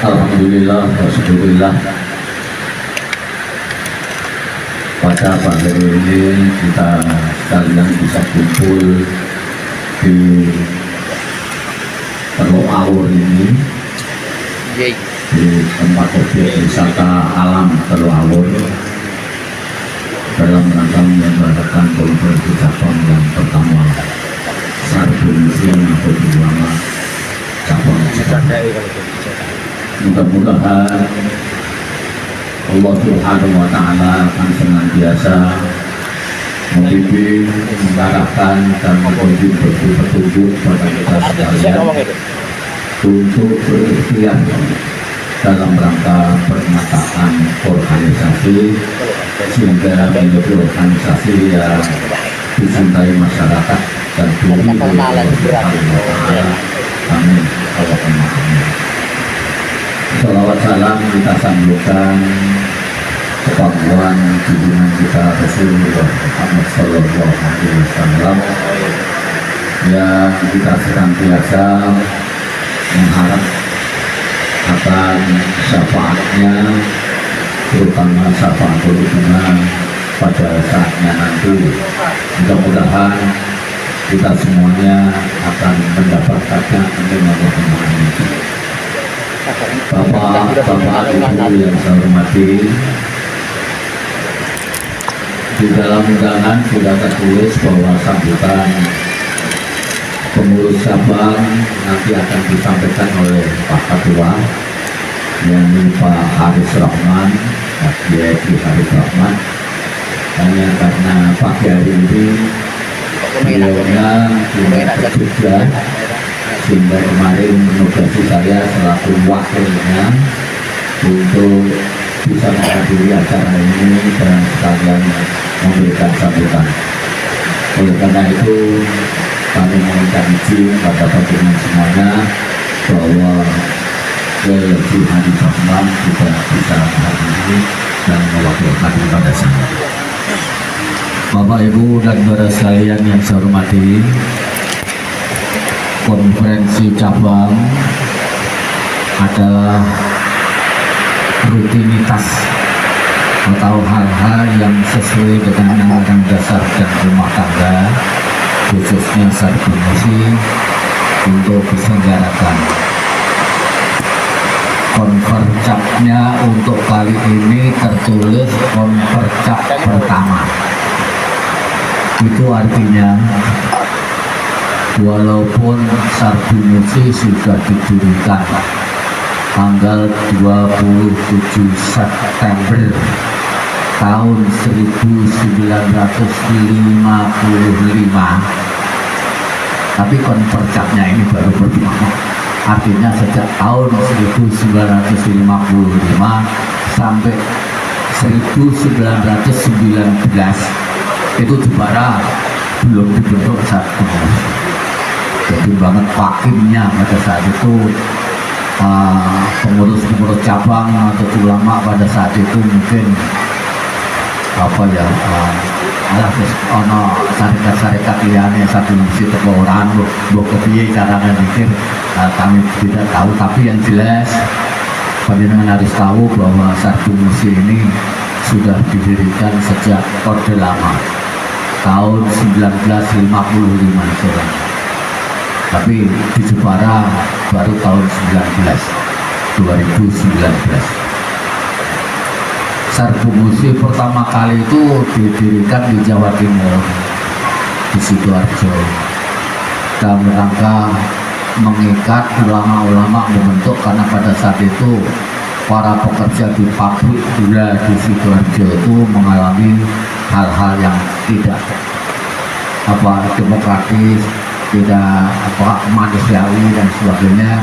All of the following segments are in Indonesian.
Alhamdulillah, Alhamdulillah. Pada pagi ini kita sekalian bisa kumpul di Teluk Awur ini, di tempat objek wisata alam Teluk Awur, dalam rangka menyelenggarakan konferensi cabang yang pertama Sarbunusi atau ulama cabang. Mudah-mudahan Allah Subhanahu wa Ta'ala akan senantiasa membimbing, mengarahkan dan memberi petunjuk pada kita sekalian untuk berikhtiar dalam rangka penataan organisasi sehingga menjadi organisasi yang dicintai masyarakat dan diridhoi oleh Allah Subhanahu wa Ta'ala. Amin. Allahumma amin. Salawat salam kita sambungkan kepangguan junjungan kita Rasulullah Muhammad Sallallahu Alaihi Wasallam yang kita senantiasa mengharap akan syafaatnya, terutama syafaatul uzma pada saatnya nanti. Mudah-mudahan kita semuanya akan mendapatkannya. Amin. Allahumma amin. Bapak Ibu yang saya hormati, di dalam undangan sudah tertulis bahwa sambutan pengurus cabang nanti akan disampaikan oleh Pak Ketua, yakni Pak Haris Rahman, Pak Kiai Haris Rahman. Hanya karena pagi hari ini beliaunya punya kerja, sehingga kemarin menugasi saya selaku wakilnya untuk bisa menghadiri acara ini dan sekalian memberikan sambutan. Oleh karena itu kami meminta izin pada panjenengan semuanya bahwa Kiai Haji Rahman juga bisa menghadiri dan mewakilkan pada saya. Bapak Ibu dan saudara sekalian yang saya hormati, konferensi cabang adalah rutinitas atau hal-hal yang sesuai dengan undang-undang dasar dan rumah tangga, khususnya Sarbunusi, untuk diselenggarakan. Konfercapnya untuk kali ini tertulis konfercap pertama. Itu artinya walaupun Sarbunusi sudah didirikan tanggal 27 September tahun 1955, tapi konfercapnya ini baru pertama. Artinya sejak tahun 1955 sampai 1919 itu Jepara belum dibentuk Sarbunusi. Jadi banget pakimnya pada saat itu, pengurus-pengurus cabang atau ulama pada saat itu mungkin ada syarikat-syarikat liane Sarbunusi teko orang mbok kepiye carane mikir, kami tidak tahu, tapi yang jelas panjenengan harus tahu bahwa Sarbunusi ini sudah didirikan sejak Orde Lama tahun 1955 saudara. Tapi di Jepara baru tahun 2019. Sarbunusi pertama kali itu didirikan di Jawa Timur, di Sidoarjo, dalam rangka mengikat ulama-ulama membentuk, karena pada saat itu para pekerja di pabrik gula di Sidoarjo itu mengalami hal-hal yang tidak demokratis, tidak manusiawi dan sebagainya,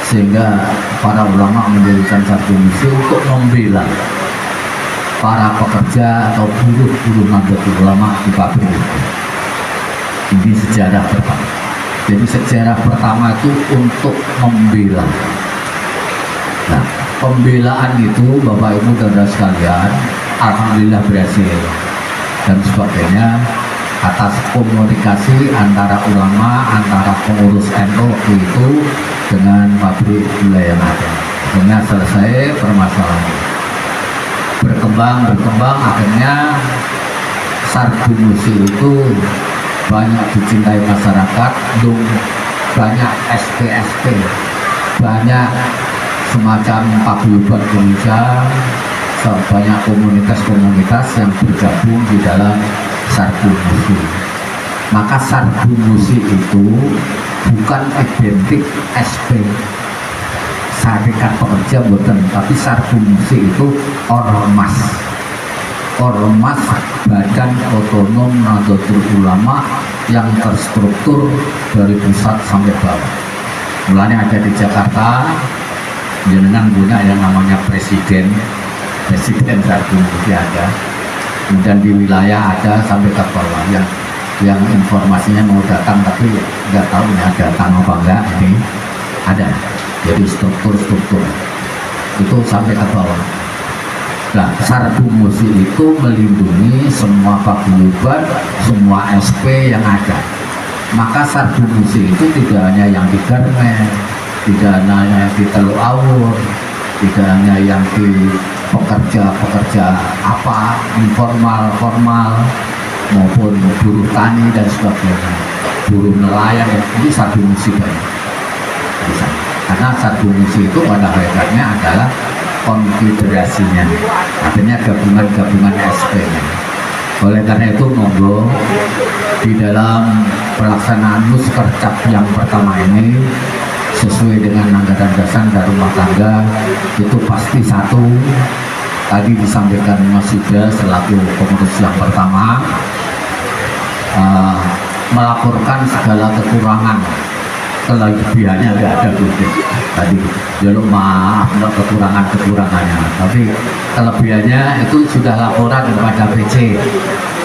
sehingga para ulama mendirikan Sarbunusi untuk membela para pekerja atau buruh-buruh Nahdlatul Ulama di pabrik. Ini sejarah pertama. Jadi sejarah pertama itu untuk membela. Nah, pembelaan itu Bapak Ibu dan saudara sekalian, alhamdulillah berhasil dan sebagainya. atas komunikasi antara ulama, antara pengurus NU itu dengan pabrik gula yang ada. Sehingga selesai permasalahan. Berkembang akhirnya Sarbu Musi itu banyak dicintai masyarakat, banyak SP, banyak semacam paguyuban Indonesia, banyak komunitas-komunitas yang bergabung di dalam Sarbu Musi. Maka Sarbu Musi itu bukan identik SP, Serikat Pekerja bukan, tapi Sarbu Musi itu ormas Badan Otonom Nahdlatul Ulama yang terstruktur dari pusat sampai bawah. Mulanya ada di Jakarta, jenengan punya yang namanya presiden Sarbu Musi ada, kemudian di wilayah ada sampai ke bawah yang informasinya mau datang tapi nggak tahu ya datang apa enggak, ini ada. Jadi struktur itu sampai ke bawah. Nah, Sarbu Musi itu melindungi semua paguyuban, semua SP yang ada. Maka Sarbu Musi itu tidak hanya yang di Garmen, tidak hanya yang di Teluk Awur, tidak hanya yang di pekerja apa informal, formal, maupun buruh tani dan sebagainya, buruh nelayan, ini Sarbu Musi banyak. Karena Sarbu Musi itu pada hakikatnya adalah konfederasinya, artinya gabungan SP-nya. Oleh karena itu monggo di dalam pelaksanaan muskercap yang pertama ini sesuai dengan anggaran dasar dan rumah tangga itu pasti satu, tadi disampaikan Mas Yuda selaku pengurus yang pertama, melaporkan segala kekurangan, kelebihannya nggak ada gitu. Tadi jalur maaf untuk kekurangannya, tapi kelebihannya itu sudah laporan kepada PC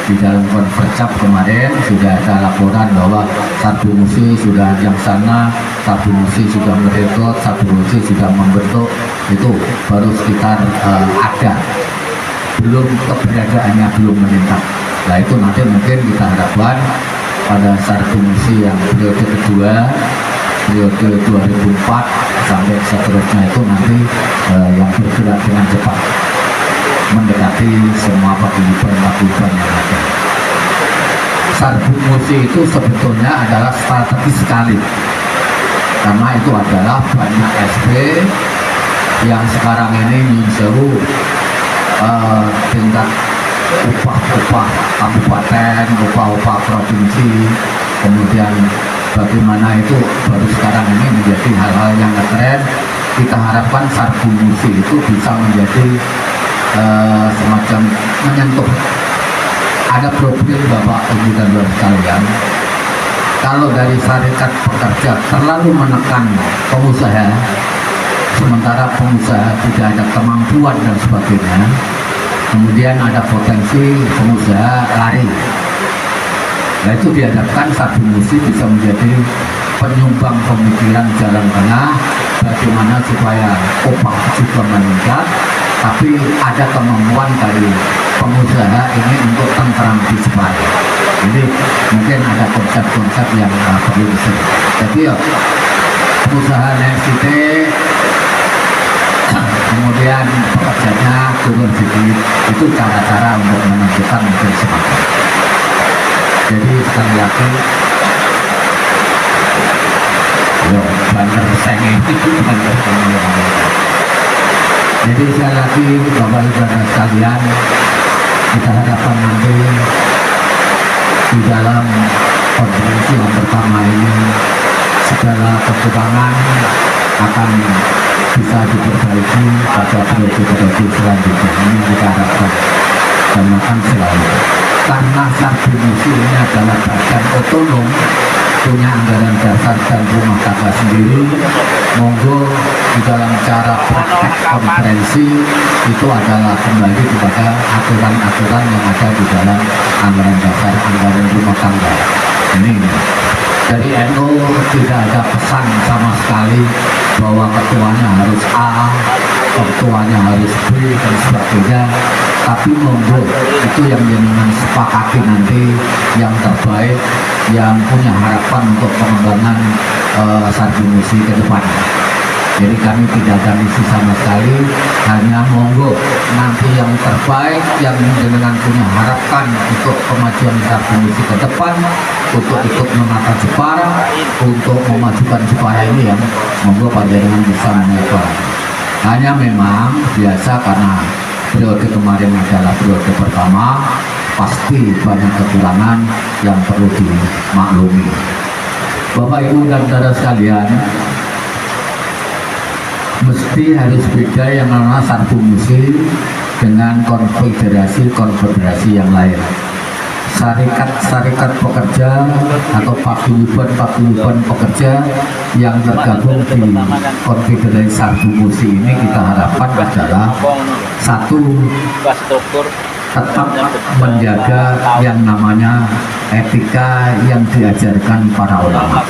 di dalam konferensi kemarin, sudah ada laporan bahwa Sarbu Musi sudah yang sana, Sarbu Musi sudah merekrut, Sarbu Musi sudah membentuk, itu baru sekitar ada, belum keberadaannya belum meningkat. Nah itu nanti mungkin kita harapkan pada Sarbu Musi yang periode kedua, periode 2004 sampai seterusnya itu nanti yang bergerak dengan cepat mendekati semua paguyuban yang ada. Sarbu Musi itu sebetulnya adalah strategis sekali karena itu adalah banyak SP yang sekarang ini nyinsewu tingkat upah kabupaten, upah provinsi, kemudian bagaimana itu baru sekarang ini menjadi hal-hal yang ngetren. Kita harapkan Sarbu Musi itu bisa menjadi semacam menyentuh. Ada problem Bapak Ibu dan Bapak sekalian, kalau dari Serikat Pekerja terlalu menekan pengusaha, sementara pengusaha tidak ada kemampuan dan sebagainya, kemudian ada potensi pengusaha lari. Nah itu dihadapkan Sarbu Musi bisa menjadi penyumbang pemikiran jalan tengah, bagaimana supaya upah juga meningkat, tapi ada kemampuan dari pengusaha ini untuk tentram di sebelah. Jadi mungkin ada konsep-konsep yang perlu disebut. Jadi ya, pengusaha NCT kemudian pekerjanya turun sedikit, itu cara-cara untuk menentukan mungkin semangat. Jadi sekali lagi, banter sengit itu banter sengit. Jadi sekali lagi Bapak Ibu dan sekalian, kita harapkan nanti di dalam konferensi yang pertama ini segala kekurangan akan bisa diperbaiki pada periode selanjutnya. Ini kita harapkan dan akan selalu. Karena Sarbu Musi ini adalah badan otonom, punya anggaran dasar dan rumah tangga sendiri. Monggo di dalam cara praktek konferensi itu adalah kembali kepada aturan-aturan yang ada di dalam anggaran dasar, anggaran rumah tangga. Ini Dari NU tidak ada pesan sama sekali bahwa ketuanya harus A, ketuanya harus B dan sebagainya. Tapi monggo itu yang jenengan sepakati nanti yang terbaik, yang punya harapan untuk pengembangan Sarbu Musi ke depan. Jadi kami tidak ada misi sama sekali, hanya monggo nanti yang terbaik yang jenengan punya harapkan untuk kemajuan Sarbu Musi ke depan, untuk ikut menata Jepara, untuk memajukan Jepara ini yang monggo panjenengan bisa menyebar. Hanya memang biasa karena periode kemarin adalah periode pertama, pasti banyak kekurangan yang perlu dimaklumi. Bapak Ibu dan saudara sekalian, mesti harus beda yang namanya Sarbu Musi dengan konfederasi yang lain. Serikat pekerja atau paguyuban pekerja yang tergabung di konfederasi Sarbu Musi ini kita harapkan adalah satu, tetap menjaga yang namanya etika yang diajarkan para ulama.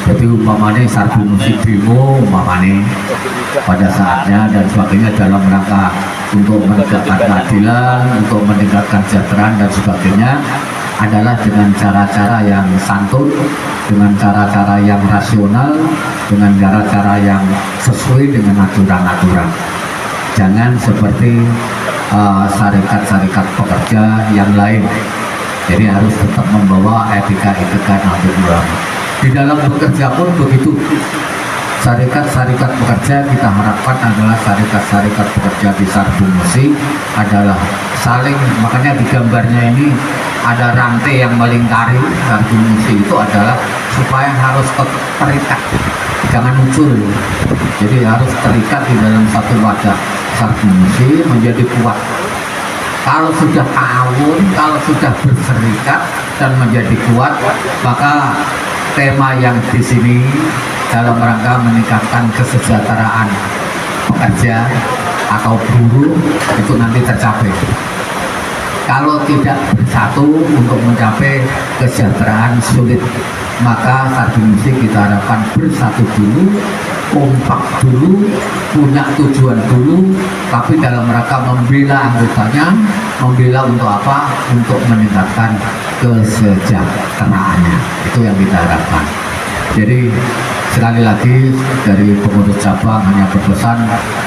Jadi umpamanya Sarbu Musi demo umpamanya pada saatnya dan sebagainya dalam rangka untuk menegakkan keadilan, untuk meningkatkan kesejahteraan dan sebagainya adalah dengan cara-cara yang santun, dengan cara-cara yang rasional, dengan cara-cara yang sesuai dengan aturan-aturan. Jangan seperti syarikat-syarikat pekerja yang lain. Jadi harus tetap membawa etika-etika Nahdlatul Ulama. Di dalam bekerja pun begitu. Syarikat-syarikat pekerja kita harapkan adalah syarikat-syarikat pekerja di Sarbu Musi adalah saling, makanya di gambarnya ini ada rantai yang melingkari Sarbu Musi itu adalah supaya harus terikat, jangan muncul. Jadi harus terikat di dalam satu wadah Sarbu Musi menjadi kuat. Kalau sudah ta'awun, kalau sudah berserikat dan menjadi kuat, maka tema yang di sini dalam rangka meningkatkan kesejahteraan pekerja atau buruh itu nanti tercapai. Kalau tidak bersatu untuk mencapai kesejahteraan sulit, maka Sarbu Musi kita harapkan bersatu dulu, kompak dulu, punya tujuan dulu, tapi dalam rangka membela anggotanya, membela untuk apa? Untuk meningkatkan kesejahteraannya. Itu yang kita harapkan. Jadi sekali lagi dari pengurus cabang hanya berpesan,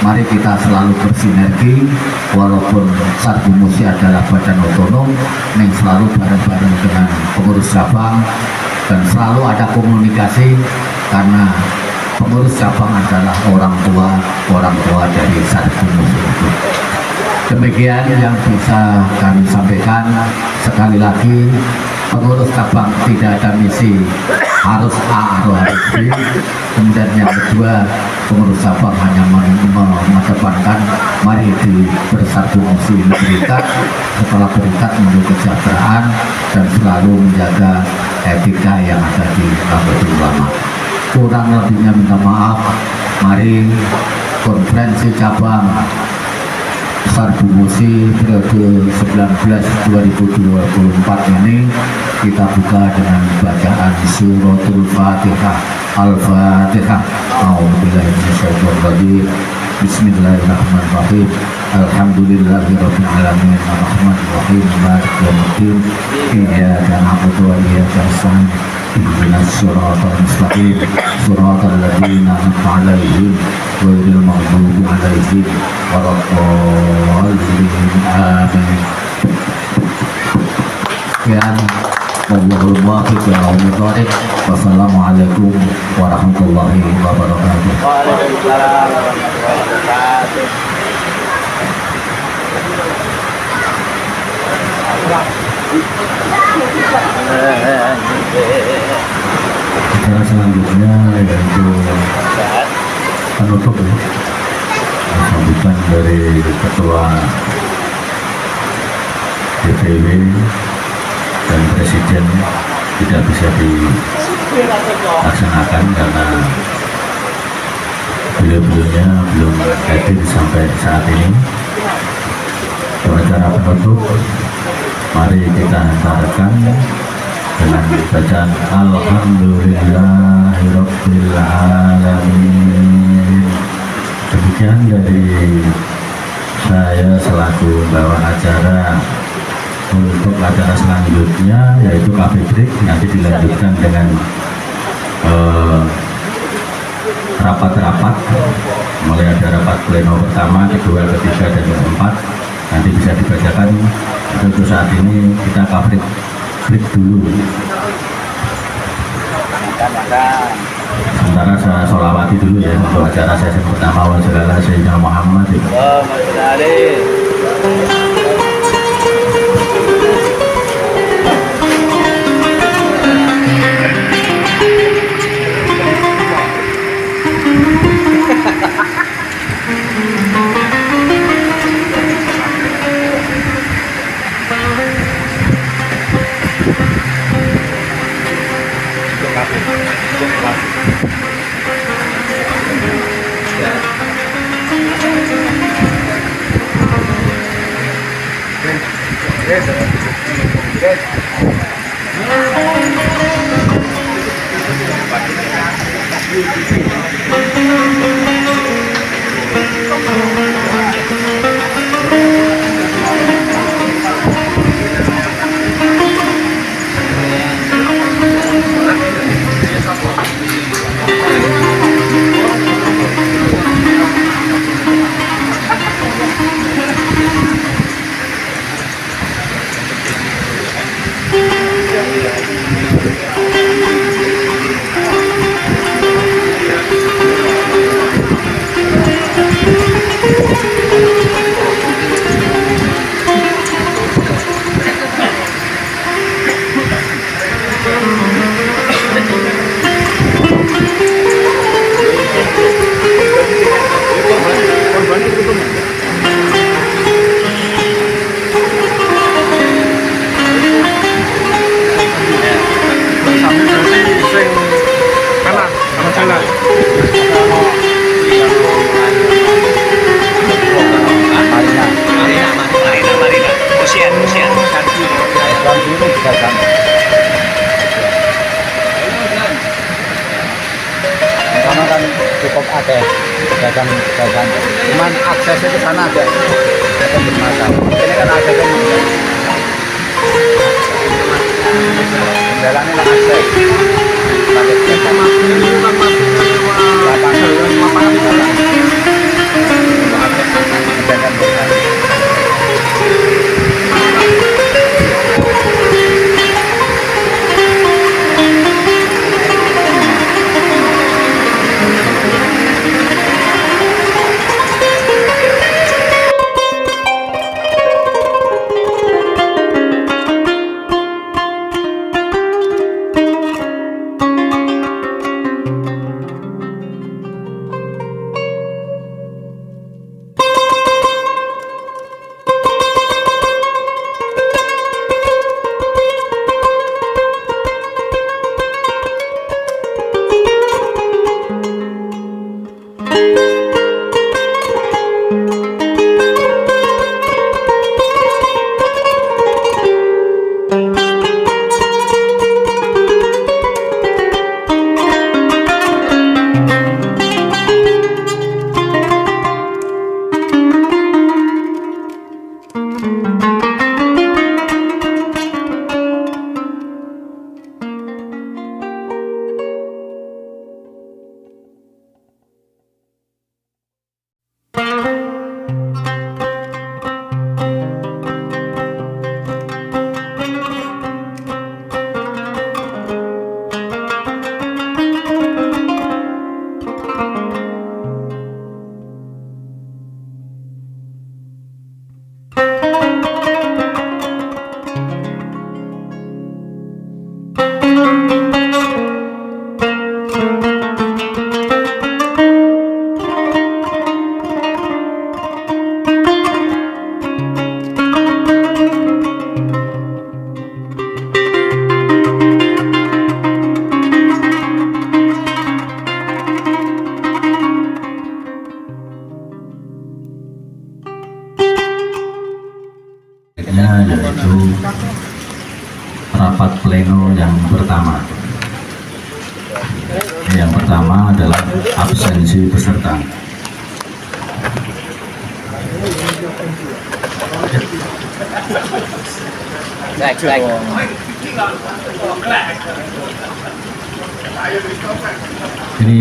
mari kita selalu bersinergi, walaupun Sarbu Musi adalah badan otonom yang selalu bareng-bareng dengan pengurus cabang dan selalu ada komunikasi karena pengurus cabang adalah orang tua dari Sarbu Musi itu. Demikian yang bisa kami sampaikan. Sekali lagi, pengurus cabang tidak ada misi harus A atau harus B. Kemudian yang kedua, pengurus cabang hanya mengedepankan mari di Bersatu Musi berikat, setelah berikat menuju kesejahteraan dan selalu menjaga etika yang ada di Nahdlatul Ulama. Kurang lebihnya minta maaf. Mari konferensi cabang Sarbu Musi periode 19-2024 ini kita buka dengan bacaan suratul Fatihah. Al-Fatihah. A'udzubillahi minasyaitonir rajim. Bismillahirrahmanirrahim. Alhamdulillahirabbil alamin arrahmanir rahim maliki yaumiddin. Iyyaka na'budu wa iyyaka nasta'in. Ihdinas siratal mustaqim. Siratal ladzina an'amta 'alaihim ghairil maghdubi 'alaihim waladdallin. Amin. Sekian, wallahul muwaffiq ila aqwamit thoriq. Wassalamualaikum warahmatullahi wabarakatuh. Waalaikumsalam warahmatullahi wabarakatuh. Acara selanjutnya yaitu penutup ya, sambutan dari Ketua DPW dan Presiden tidak bisa dilaksanakan karena beliau-beliaunya belum hadir sampai saat ini. Pada acara penutup, mari kita hantarkan dengan bacaan Alhamdulillahirabbil alamin. Demikian dari saya selaku bawa acara. Untuk acara selanjutnya yaitu Cafe Break nanti dilanjutkan dengan rapat-rapat, mulai ada rapat pleno pertama, kedua, ketiga, dan keempat nanti bisa dibacakan. Untuk saat ini kita Cafe Break dulu. Sementara saya sholawati dulu ya untuk acara sesi pertama. Wassalamualaikum Sayyidina Muhammad. Karena kan cukup ada pedagang, cuman aksesnya ke sana agak bermasalah. Ini kan aksesnya jalannya kan akses. rapat pleno yang pertama. Yang pertama adalah absensi peserta. Cek. Ini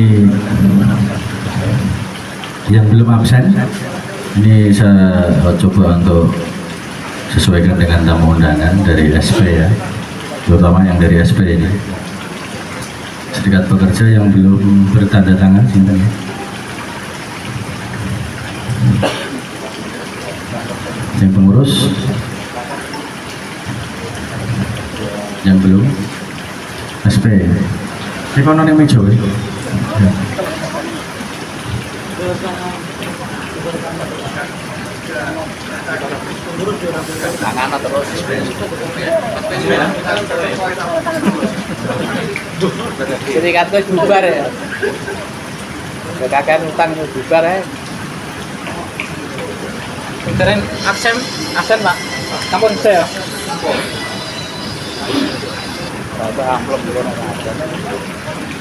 yang belum absen, ini saya coba untuk sesuaikan dengan tamu undangan dari SP ya, terutama yang dari SP ini. Serikat pekerja yang belum bertanda tangan, sinten ya. Yang pengurus yang belum SP ini kono ning meja ya. Tangan terus. Serikatnya bubar ya. Kakak utang bubar ya. Keren absen Pak. Sampun saya. Ada amplop juga ada.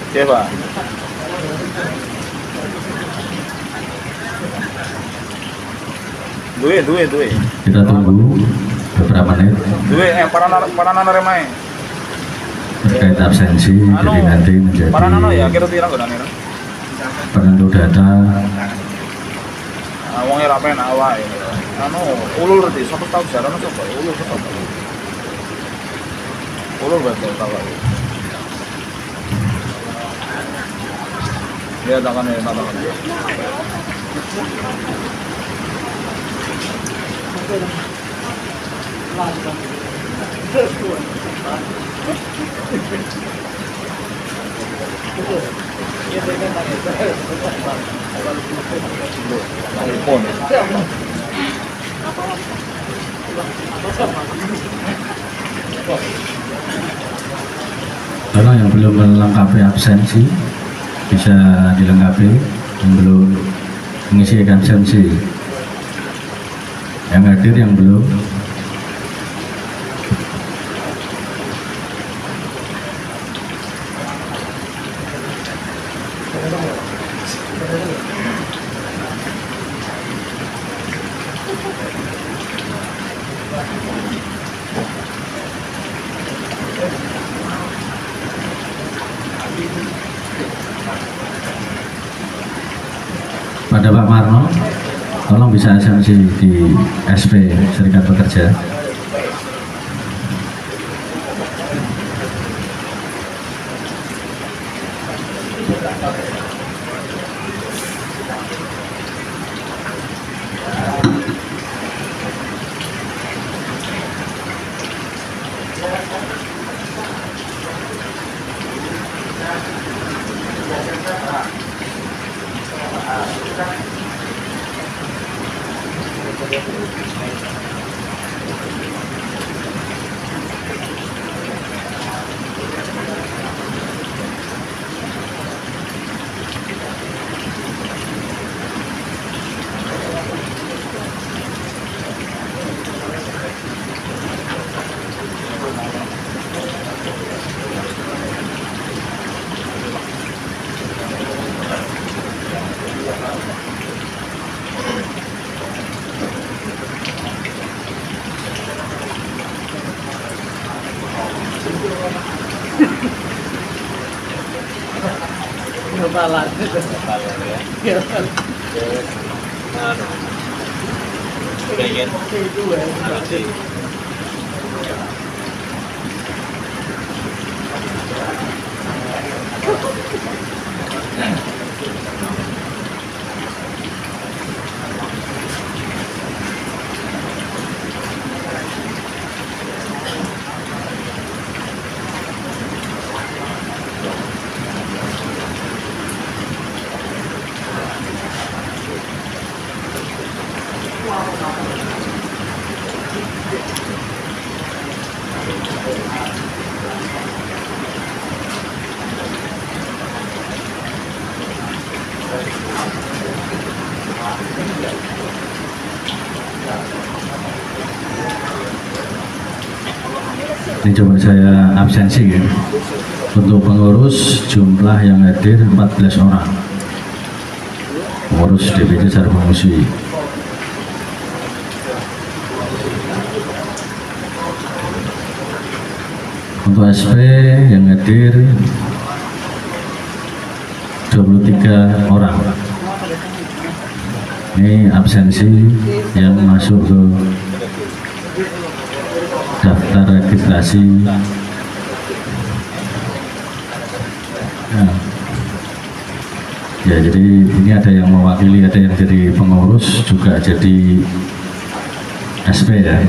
Coba. Duwe. Kita tunggu beberapa menit Duwe para nana remai. terkait absensi, jadi nanti menjadi Para nana ya kira pirang gak nana. penentu data. Wong ora pengen awake. Anu ulul reti, sapa tau jarane sapa? Ulul sapa? Ulul betul tahu. Ya tangan. Kalau yang belum melengkapi absensi bisa dilengkapi, yang belum mengisi absensi, yang hadir yang belum. Pada Pak Marno, tolong bisa absensi di SP Serikat Pekerja. Ini coba saya absensi ya. Untuk pengurus jumlah yang hadir 14 orang. Pengurus DPC Sarang Pengungsi. Untuk SP yang hadir 23 orang. Ini absensi yang masuk ke daftar registrasi. Ya, jadi ini ada yang mewakili, ada yang jadi pengurus, juga jadi SP ya.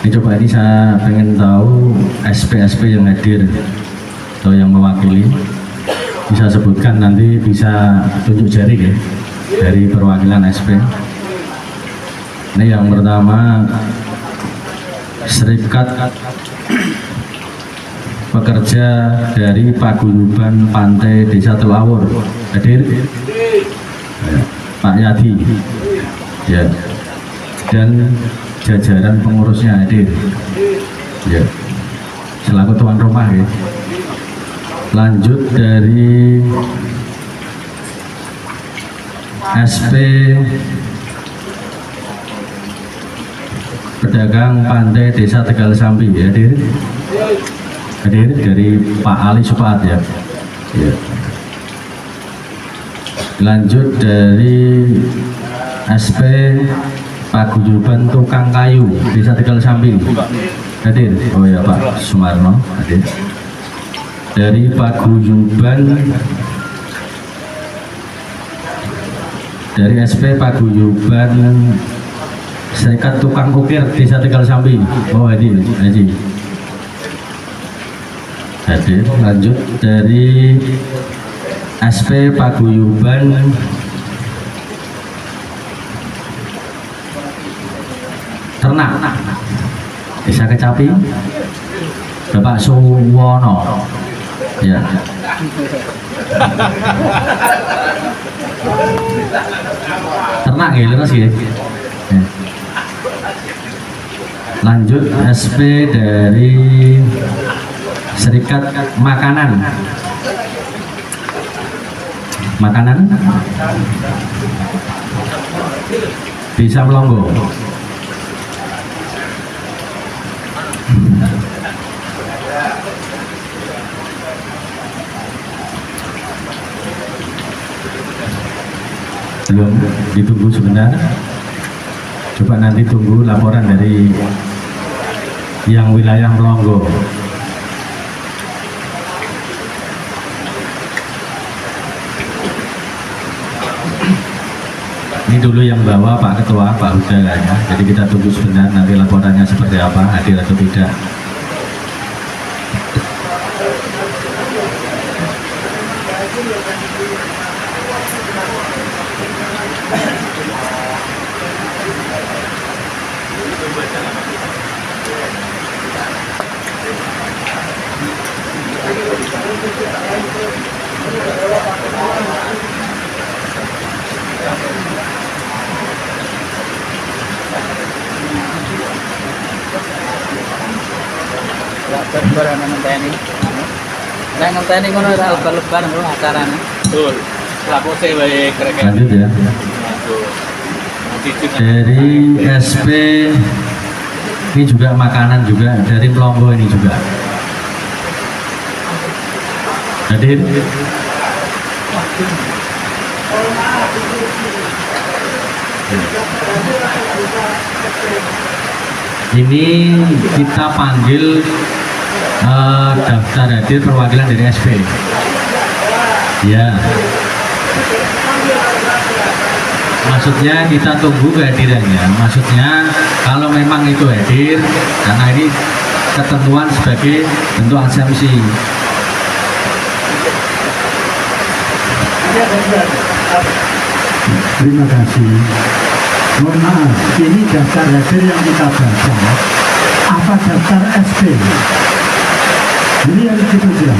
Ini coba ini saya pengen tahu SP yang hadir atau yang mewakili, bisa sebutkan, nanti bisa tunjuk jari ya dari perwakilan SP. Ini yang pertama, Serikat Pekerja dari Paguyuban Pantai Desa Telawur hadir, Pak Yadi ya, dan jajaran pengurusnya hadir ya, selaku tuan rumah ya. Lanjut dari SP Pedagang Pantai Desa Tegal Sambi hadir dari Pak Ali Supat ya. Lanjut dari SP Paguyuban Tukang Kayu Desa Tegal Sambi hadir, oh ya Pak Sumarno hadir. Dari Paguyuban, dari SP Paguyuban Serikat Tukang Ukir Desa Tegal Sambi, oh hadir Haji. Lanjut dari SP Paguyuban Ternak Desa Kecapi, Bapak Suwono ya. Ternak ya, terus ya. Lanjut SP dari Serikat Makanan Desa Melonggo. Belum, ditunggu sebentar. Coba nanti tunggu laporan dari yang wilayah Melonggo. Ini dulu yang bawa Pak Ketua, Pak Huda ya. Jadi kita tunggu sebentar, nanti laporannya seperti apa, hadir atau tidak. Lebaran ngenteni. Nek ngenteni ngono ora lebar-lebar ngono acarane. Betul. Lapose wae krek. Lanjut ya. Dari SP ini juga makanan juga dari Melonggo ini juga hadir. Ini kita panggil daftar hadir perwakilan dari SP ya. Maksudnya kita tunggu kehadirannya. Maksudnya kalau memang itu hadir, karena ini ketentuan sebagai bentuk asumsi. Terima kasih. Mohon maaf, ini daftar hadir yang kita baca. Apa daftar SP? Ini harus ditunjuk.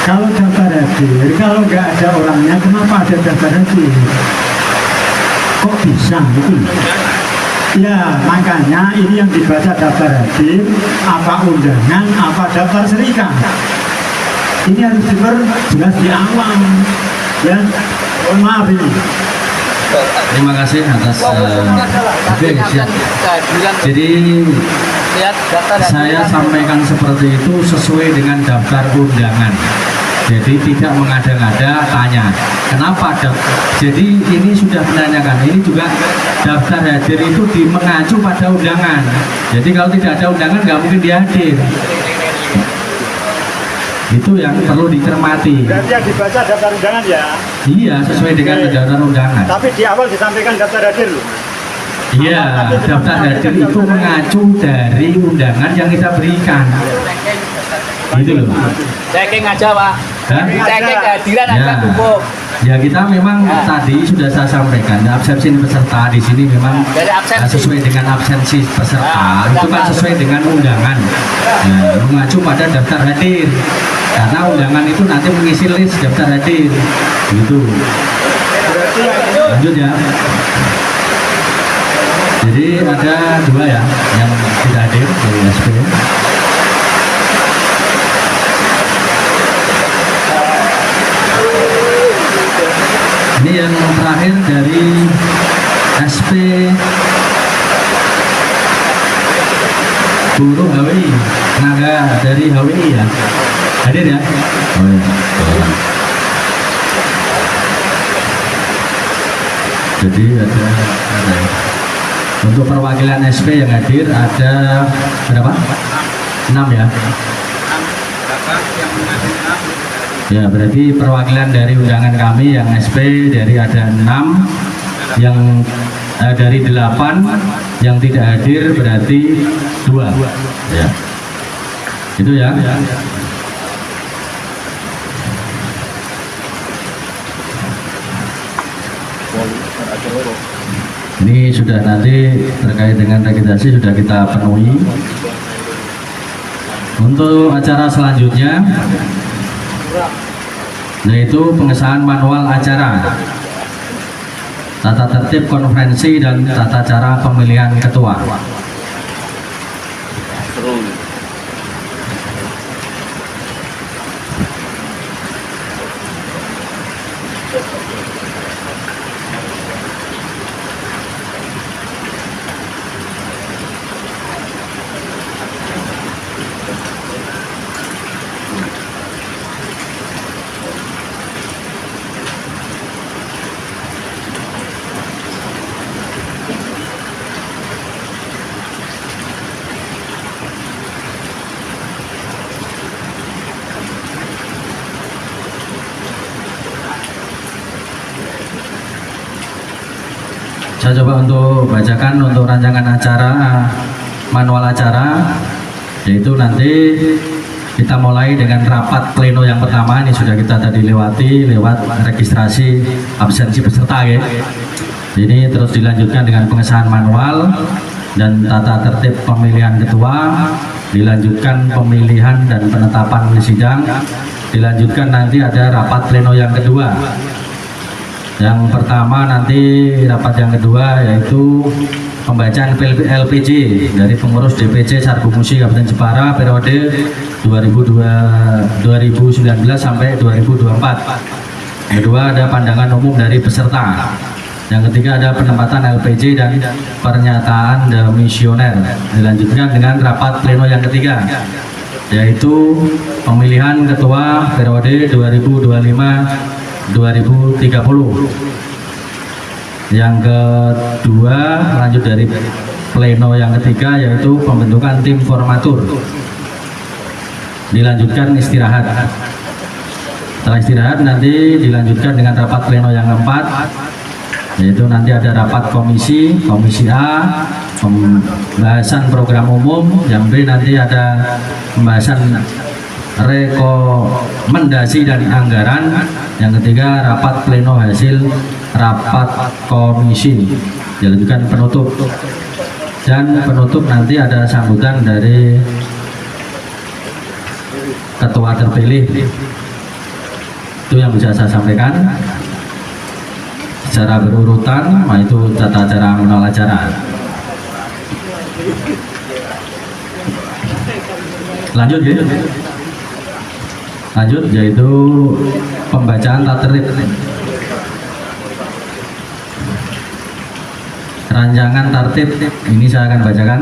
Kalau daftar hadir, kalau nggak ada orangnya, kenapa ada daftar hadir? Kok bisa gitu? Ya, makanya ini yang dibaca daftar hadir, apa undangan, apa daftar serikat. Ini harus diperjelas di awal. Ya, mohon maaf ini. Terima kasih atas oke, siap. Jadi lihat daftar saya sampaikan seperti itu sesuai dengan daftar undangan. Jadi tidak mengada-ngada tanya. Kenapa jadi ini sudah menanyakan. Ini juga daftar hadir itu mengacu pada undangan. Jadi kalau tidak ada undangan nggak mungkin dia hadir. Itu yang perlu dicermati. Berarti yang dibaca daftar undangan ya. Iya, sesuai dengan daftar undangan. Tapi di awal disampaikan daftar hadir loh. Iya, daftar hadir itu mengacu dari undangan yang kita berikan. Gitu loh. checking aja Pak. Hah? Checking kehadiran Ya. aja cukup. Ya kita memang tadi sudah saya sampaikan absensi peserta di sini memang Dari absensi. sesuai dengan absensi peserta itu kan sesuai dengan undangan. Ya, mengacu pada daftar hadir karena undangan itu nanti mengisi list daftar hadir gitu. Lanjut ya. Jadi ada dua ya yang tidak hadir dari SP. Ini yang terakhir dari SP Buruh HWI, tenaga dari HWI ya. Hadir ya? Oh ya. Jadi ada ya. Untuk perwakilan SP yang hadir ada berapa? 6 ya. Ya, berarti perwakilan dari undangan kami yang SP dari ada 6, yang dari 8 yang tidak hadir berarti 2. Ya. Itu ya. Ini sudah nanti terkait dengan registrasi sudah kita penuhi. Untuk acara selanjutnya yaitu pengesahan manual acara, tata tertib konferensi dan tata cara pemilihan ketua. Saya coba untuk bacakan untuk rancangan acara, manual acara, yaitu nanti kita mulai dengan rapat pleno yang pertama. Ini sudah kita tadi lewati lewat registrasi absensi peserta ya. Ini terus dilanjutkan dengan pengesahan manual dan tata tertib pemilihan ketua, dilanjutkan pemilihan dan penetapan sidang, dilanjutkan nanti ada rapat pleno yang kedua. Yang pertama nanti rapat yang kedua yaitu pembacaan LPJ dari pengurus DPC Sargu Musi Kabupaten Jepara periode 2019 sampai 2024. Kedua ada pandangan umum dari peserta. Yang ketiga ada penempatan LPJ dan pernyataan demisioner. Dilanjutkan dengan rapat pleno yang ketiga yaitu pemilihan ketua periode 2025-2030. Yang kedua lanjut dari pleno yang ketiga yaitu pembentukan tim formatur. Dilanjutkan istirahat. Setelah istirahat nanti dilanjutkan dengan rapat pleno yang keempat yaitu nanti ada rapat komisi A, pembahasan program umum. Yang B nanti ada pembahasan rekomendasi dan anggaran. Yang ketiga rapat pleno hasil rapat komisi. Dilanjutkan penutup, dan penutup nanti ada sambutan dari ketua terpilih. Itu yang bisa saya sampaikan secara berurutan, yaitu tata cara manual acara. Lanjut ya. Lanjut yaitu pembacaan tatrib. Ranjangan tertib ini saya akan bacakan.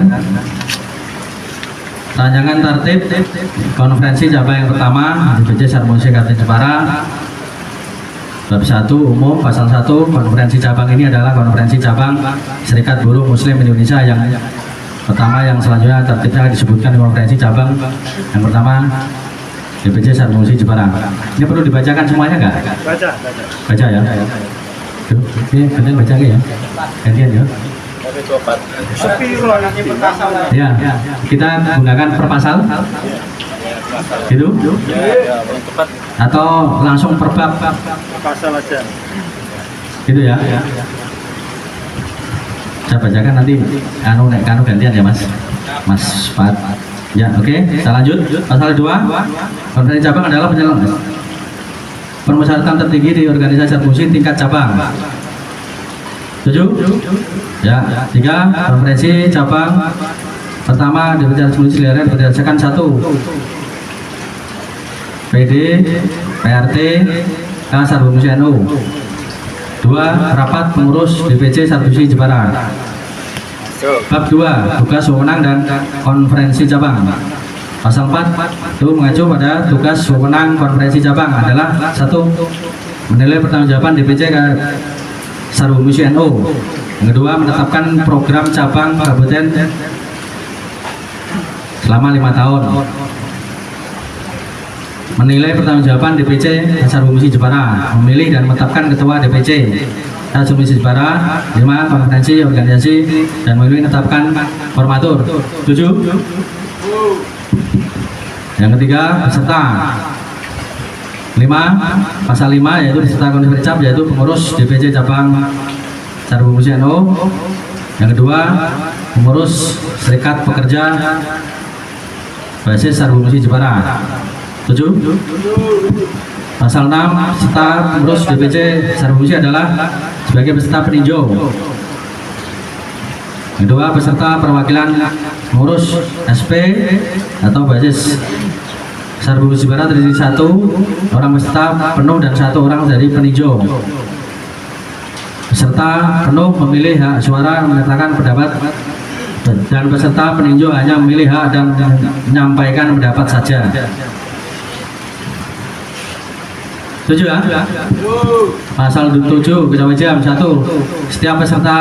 Ranjangan tertib konferensi cabang yang pertama DPC Sarmusi Kabupaten Jepara. Bab 1 umum pasal 1 konferensi cabang ini adalah konferensi cabang Serikat Buruh Muslim Indonesia yang pertama, yang selanjutnya tertibnya disebutkan di konferensi cabang yang pertama DPC Sarmusi Jepara. Ini perlu dibacakan semuanya nggak? Baca ya. Oke, kalian baca nggak ya? Gantian ya. Ya, kita gunakan per pasal. Gitu? Atau langsung per bab? Pasal aja. Gitu ya. Saya bacakan nanti kanu gantian ya Mas Pat. Ya, oke. Kita lanjut. Pasal 2. Konferensi cabang adalah permusyawaratan tertinggi di organisasi musik tingkat cabang. 7. Ya, 3. Konferensi cabang pertama di Bidang Musik Leren berdasarkan 1. PD, PRT, Sarmusi NU. 2. Rapat pengurus DPC Sarmusi Jepara. Bab 2. Tugas wewenang dan konferensi cabang. Pasal 4 itu mengacu pada tugas wewenang konferensi cabang adalah 1. Menilai pertanggungjawaban DPC Sarmusi NU. Yang kedua, menetapkan program cabang kabupaten selama 5 tahun. Menilai pertanggungjawaban DPC Sarmusi Jepara. Memilih dan menetapkan ketua DPC Sarmusi Jepara. 5. Konferensi organisasi dan memilih menetapkan formatur. 7. Yang ketiga, peserta. 5. Pasal 5 yaitu peserta konferensi cabang yaitu pengurus DPC cabang Sarmusi NU. Yang kedua, pengurus Serikat Pekerja basis Sarmusi Jepara. 7. Pasal 6, peserta pengurus DPC Sarmusi adalah sebagai peserta peninjau. Kedua, peserta perwakilan pengurus SP atau basis Sarmusi Jepara terdiri 1 orang peserta penuh dan 1 orang dari peninjau. Peserta penuh memilih hak suara menyatakan pendapat dan peserta peninjau hanya memilih hak dan menyampaikan pendapat saja. 7 ya? Pasal 7 kewajiban 1. Setiap peserta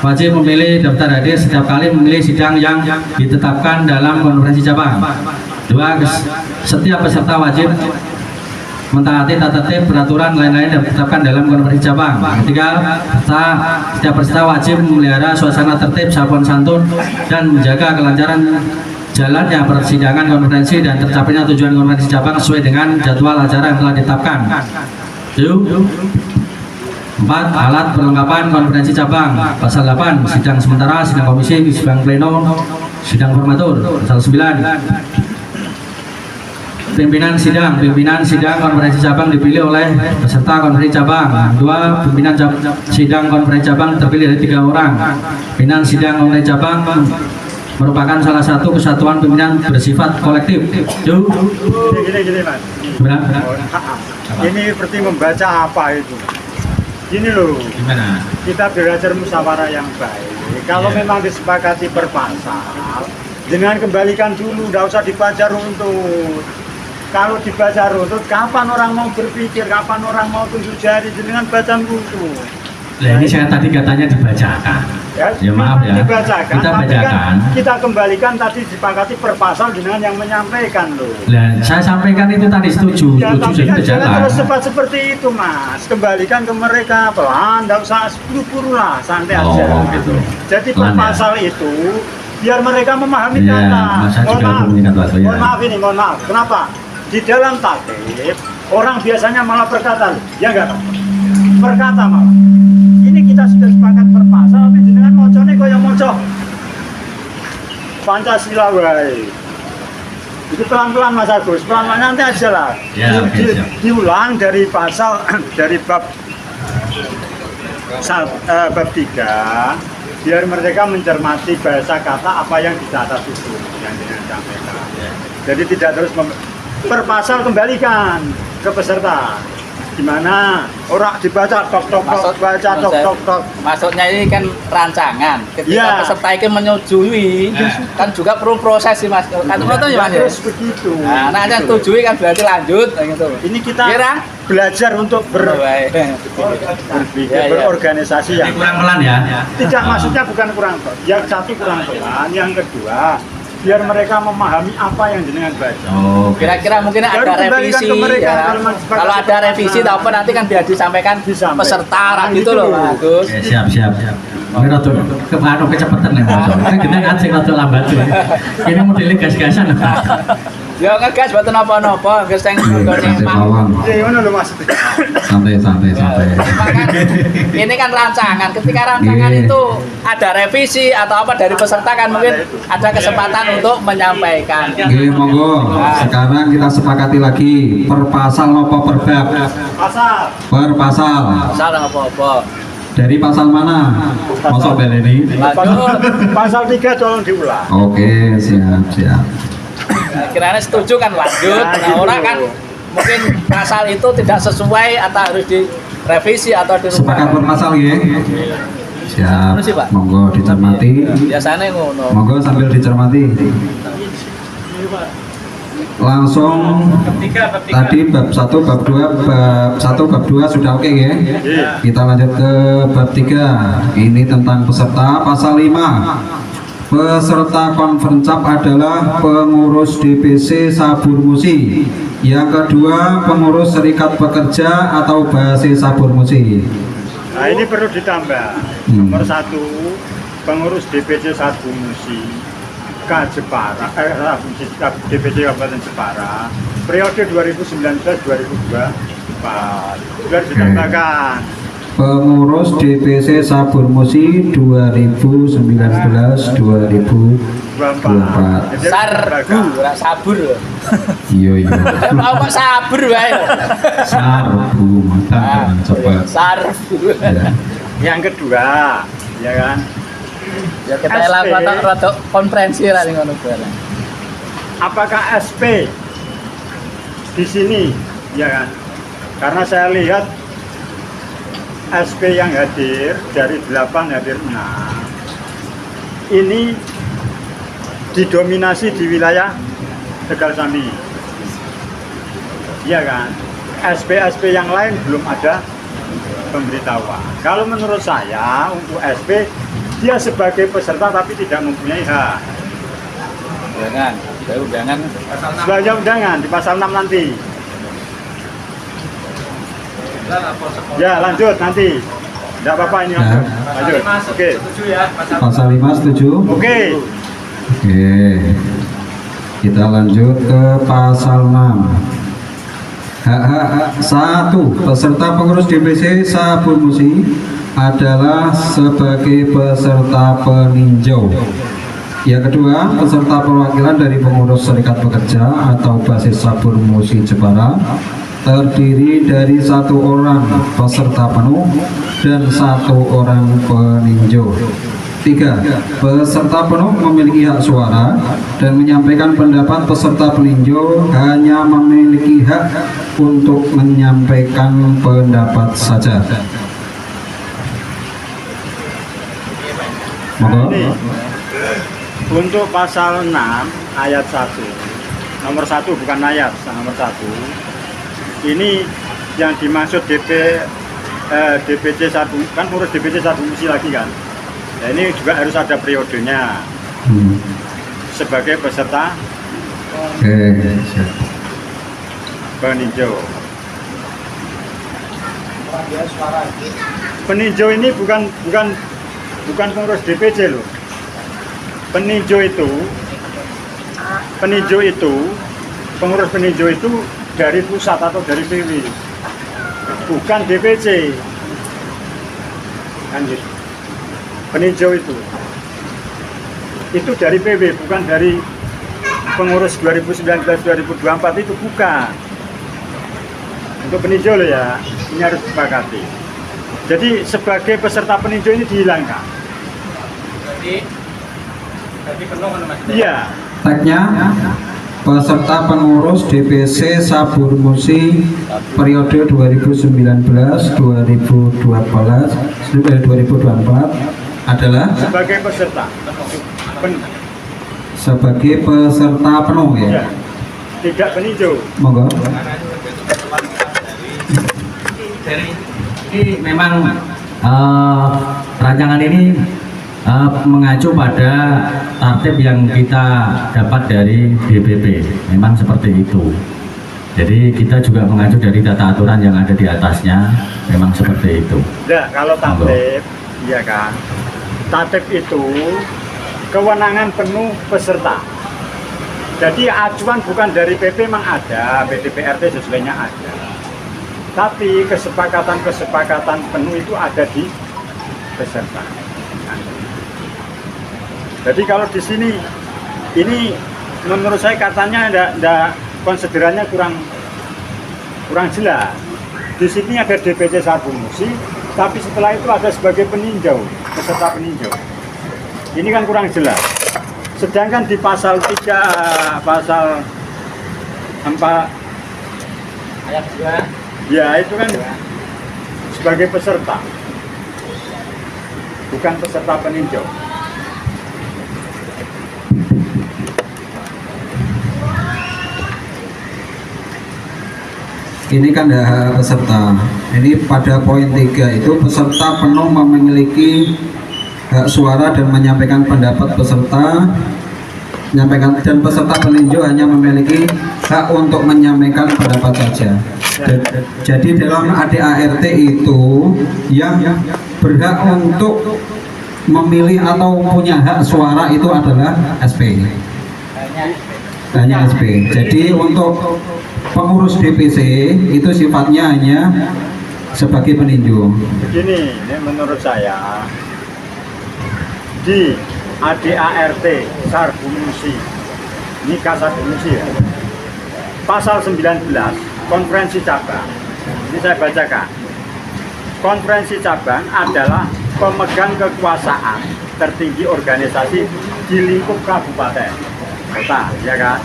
wajib memilih daftar hadir setiap kali memilih sidang yang ditetapkan dalam konferensi cabang. 2. Setiap peserta wajib mentaati tata tertib peraturan lain-lain yang ditetapkan dalam konferensi cabang. 3. Setiap peserta wajib memelihara suasana tertib, sopan santun dan menjaga kelancaran jalannya persidangan konferensi dan tercapainya tujuan konferensi cabang sesuai dengan jadwal acara yang telah ditetapkan. 4. Alat perlengkapan konferensi cabang. Pasal 8. Sidang sementara, sidang komisi, sidang pleno, sidang formatur. Pasal 9. Pimpinan sidang konferensi cabang dipilih oleh peserta konferensi cabang. 2. Pimpinan sidang konferensi cabang terpilih dari 3 orang. Pimpinan sidang konferensi cabang merupakan salah satu kesatuan pimpinan bersifat kolektif. Gini Mas. Benar? Ini seperti membaca apa itu? Gini loh. Gimana? Kita belajar musyawarah yang baik. Kalau memang disepakati per pasal, dengan kembalikan dulu, tidak usah dibaca runtut. Kalau dibaca runtut, kapan orang mau berpikir, kapan orang mau tunjuk jari dengan bacaan runtut? Nah, ini saya tadi katanya dibacakan. Ya maaf ya. Dibacakan, kita tapi bacakan. kan kita kembalikan tadi disepakati per pasal dengan yang menyampaikan loh. Nah, saya sampaikan itu tadi setuju, Ya, tapi kan jadi jangan berjalan. terus cepat seperti itu Mas. Kembalikan ke mereka pelan, tidak usah buru-buru lah, santai aja. gitu. Jadi per Pelan ya. pasal itu biar mereka memahami Iya, kata. Mas, saya Mohon juga maaf. mengingat waktu, ya. Mohon maaf. Kenapa? Di dalam tatib orang biasanya malah berkata, ya enggak? Berkata malah. Ini kita sudah sepakat per pasal, tapi dengan mocone kok yang moco Pancasila wae. Itu pelan-pelan Mas Agus, pelan-pelan nanti aja lah. Ya, oke, siap. Diulang dari pasal dari bab 3 biar mereka mencermati bahasa kata apa yang di atas itu yang dengan sampaikan. Jadi tidak terus per pasal kembalikan ke peserta. Gimana orang dibaca tok tok tok baca tok tok tok. Maksudnya ini kan rancangan. Ketika Iya. peserta ini menyetujui, kan juga perlu proses sih Mas. Kan betul ya Mas. Terus begitu. Nah, yang setujui kan berarti lanjut gitu. Ini kita Kira? belajar untuk Baik. berpikir, Ya, ya. berorganisasi yang kurang pelan ya. tidak, maksudnya bukan kurang pelan. Yang satu kurang pelan, yang kedua biar mereka memahami apa yang jenengan baca. Oh, Kira-kira mungkin Baru ada kembalikan revisi ke mereka, ya. kalau Kalau ada revisi atau apa nanti kan biar disampaikan Disampaikan. peserta gitu Gitu loh loh. bagus. Oke, siap. Ini rada kemana kecepatan ya Mas. Ini kita ngajak rada lambat tuh. Ini modelnya gas-gasan. Ya ngegas mboten napa-napa, nggak sing nggone mah. Ya ngono lho maksudnya. Santai. Ini kan rancangan. Ketika rancangan Iya. itu ada revisi atau apa dari peserta kan mungkin ada kesempatan untuk menyampaikan. Oke, monggo. Sekarang kita sepakati lagi per pasal nopo per bab. Asal Per pasal. Salah apa-apa. Dari pasal mana? Masuk beleni. pasal 3 tolong diulang. Oke, siap. Kiranya setuju kan lanjut. Nah, Nah, gitu orang kan loh. mungkin pasal itu tidak sesuai atau harus direvisi atau Sepakat per dirubah. pasal ya. Siap. Terus sih, Pak? Monggo dicermati. Biasanya ngono. Monggo sambil dicermati. Langsung tadi bab 1, bab 2 sudah oke ya. Kita lanjut ke bab 3. Ini tentang peserta pasal 5. Peserta konferencap adalah pengurus DPC Sabur Musi. Yang kedua, pengurus Serikat Pekerja atau Base Sabur Musi. Nah, ini perlu ditambah. Nomor 1, pengurus DPC Sabur Musi Jepara, DPC Kabupaten Jepara, periode 2019-2024. Sudah ditambahkan. Pengurus DPC Sabur Musi 2019-2024. Jadi Sarbu, ora sabur. Iya. Mau kok sabur wae. Sarbu, mantap, coba. Sarbu. Ya. Yang kedua, ya kan? Ya kita SP. elang rada konferensi lah ning ngono bareng. Apakah SP di sini, ya kan? Karena saya lihat SP yang hadir dari 8 hadir 6. Ini didominasi di wilayah Tegal Sambi. Iya kan? SP-SP yang lain belum ada pemberitahuan. Kalau menurut saya untuk SP dia sebagai peserta tapi tidak mempunyai hak. Jangan, jangan. Sebagai undangan di pasal 6 nanti. Ya lanjut nanti. Tidak apa-apa ini lanjut. Lanjut. Oke. Pasal 5 setuju? Oke. Oke. Kita lanjut ke pasal 6. Hak 1. Peserta pengurus DPC Sabur Musi adalah sebagai peserta peninjau. Yang kedua, peserta perwakilan dari pengurus Serikat Pekerja atau Basis Sabur Musi Jepara terdiri dari 1 orang peserta penuh dan 1 orang peninjau. 3. Peserta penuh memiliki hak suara dan menyampaikan pendapat. Peserta peninjau hanya memiliki hak untuk menyampaikan pendapat saja. Monggo. Ini untuk pasal 6 ayat 1. Nomor 1 bukan ayat, nomor 1. Ini yang dimaksud DPC 1 kan urus DPC 1 musi lagi kan. Nah, ini juga harus ada periodenya sebagai peserta Oke, siap. peninjau. Peninjau ini bukan pengurus DPC loh. Peninjau itu pengurus peninjau itu dari pusat atau dari PW, bukan DPC. Kan gitu. Peninjau itu dari PW, bukan dari pengurus 2019-2024 itu, bukan. Untuk peninjau loh ya, ini harus disepakati. Jadi sebagai peserta peninjau ini dihilangkan. Jadi penuh kan Mas? Iya. Tagnya peserta pengurus DPC Sabur Musi periode 2019-2024 adalah Sebagai peserta. Penuh. sebagai peserta penuh ya. Ya. Tidak peninjau. Monggo. Ini memang rancangan ini mengacu pada tertib yang kita dapat dari DPP. Memang seperti itu. Jadi kita juga mengacu dari tata aturan yang ada di atasnya. Memang seperti itu. Nah, kalau tatip, iya kan. Tatip itu kewenangan penuh peserta. Jadi acuan bukan dari PP memang ada, BDPRT sesuainya ada. Tapi kesepakatan penuh itu ada di peserta. Jadi kalau di sini, ini menurut saya katanya ada konsiderannya kurang jelas. Di sini ada DPC Sabur Musi, tapi setelah itu ada sebagai peninjau, peserta peninjau. Ini kan kurang jelas. Sedangkan di pasal 3, pasal 4, Ayat 2. ya itu kan sebagai peserta, bukan peserta peninjau. Ini kan hak peserta. Ini pada poin 3 itu peserta penuh memiliki hak suara dan menyampaikan pendapat peserta. Dan peserta peninjau hanya memiliki hak untuk menyampaikan pendapat saja. Jadi dalam ADART itu yang berhak untuk memilih atau punya hak suara itu adalah SP. Hanya SP. Jadi untuk pengurus DPC itu sifatnya hanya sebagai peninjau. Begini, ini menurut saya di ADART Sarbu Musi, ini Kasarbu Musi ya, pasal 19 konferensi cabang. Ini saya bacakan. Konferensi cabang adalah pemegang kekuasaan tertinggi organisasi di lingkup kabupaten kota, ya kan?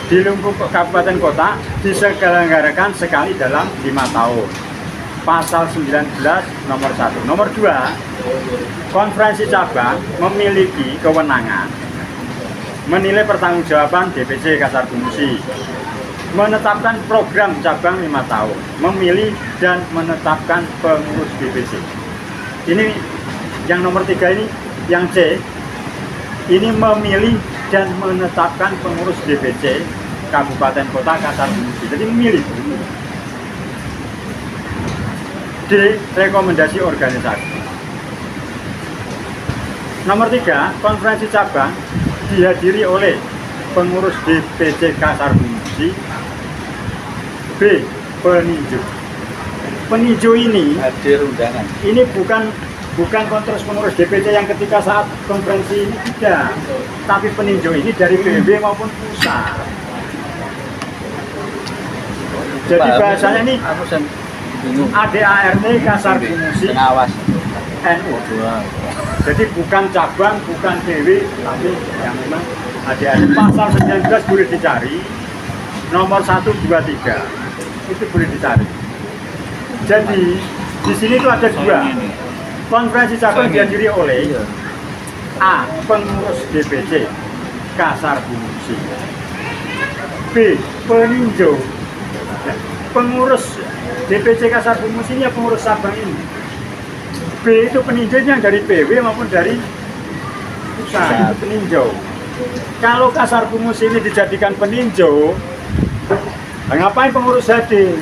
Di lingkup kabupaten kota diselenggarakan sekali dalam 5 tahun. Pasal 19 nomor 1. Nomor 2, konferensi cabang memiliki kewenangan menilai pertanggungjawaban DPC Kasarbu Musi, menetapkan program cabang 5 tahun, memilih dan menetapkan pengurus DPC. Ini yang nomor 3 ini, yang C, ini memilih dan menetapkan pengurus DPC Kabupaten Kota Kasarbu Musi. Jadi memilih. D, rekomendasi organisasi. Nomor 3, konferensi cabang dihadiri oleh pengurus DPC Kasarbu Musi. B, peninjau. Peninjau ini Hadir undangan. ini bukan pengurus DPC yang ketika saat konferensi ini tidak, tapi peninjau ini dari PB maupun pusat. Jadi bahasanya ini Aku bingung. ADART Kasarbu Musi Pengawas. NU. Jadi bukan cabang, bukan DW, tapi yang memang ADART. Pasal 19 boleh dicari, nomor 1, 2, 3 itu boleh dicari. Jadi di sini itu ada 2. Konferensi cabang dihadiri oleh A, pengurus DPC Kasarbu Musi. B, peninjau. Nah, pengurus DPC Kasarbu Musi ini pengurus cabang ini. B itu peninjaunya dari PW maupun dari pusat, itu peninjau. Kalau Kasarbu Musi ini dijadikan peninjau, ngapain pengurus hadir?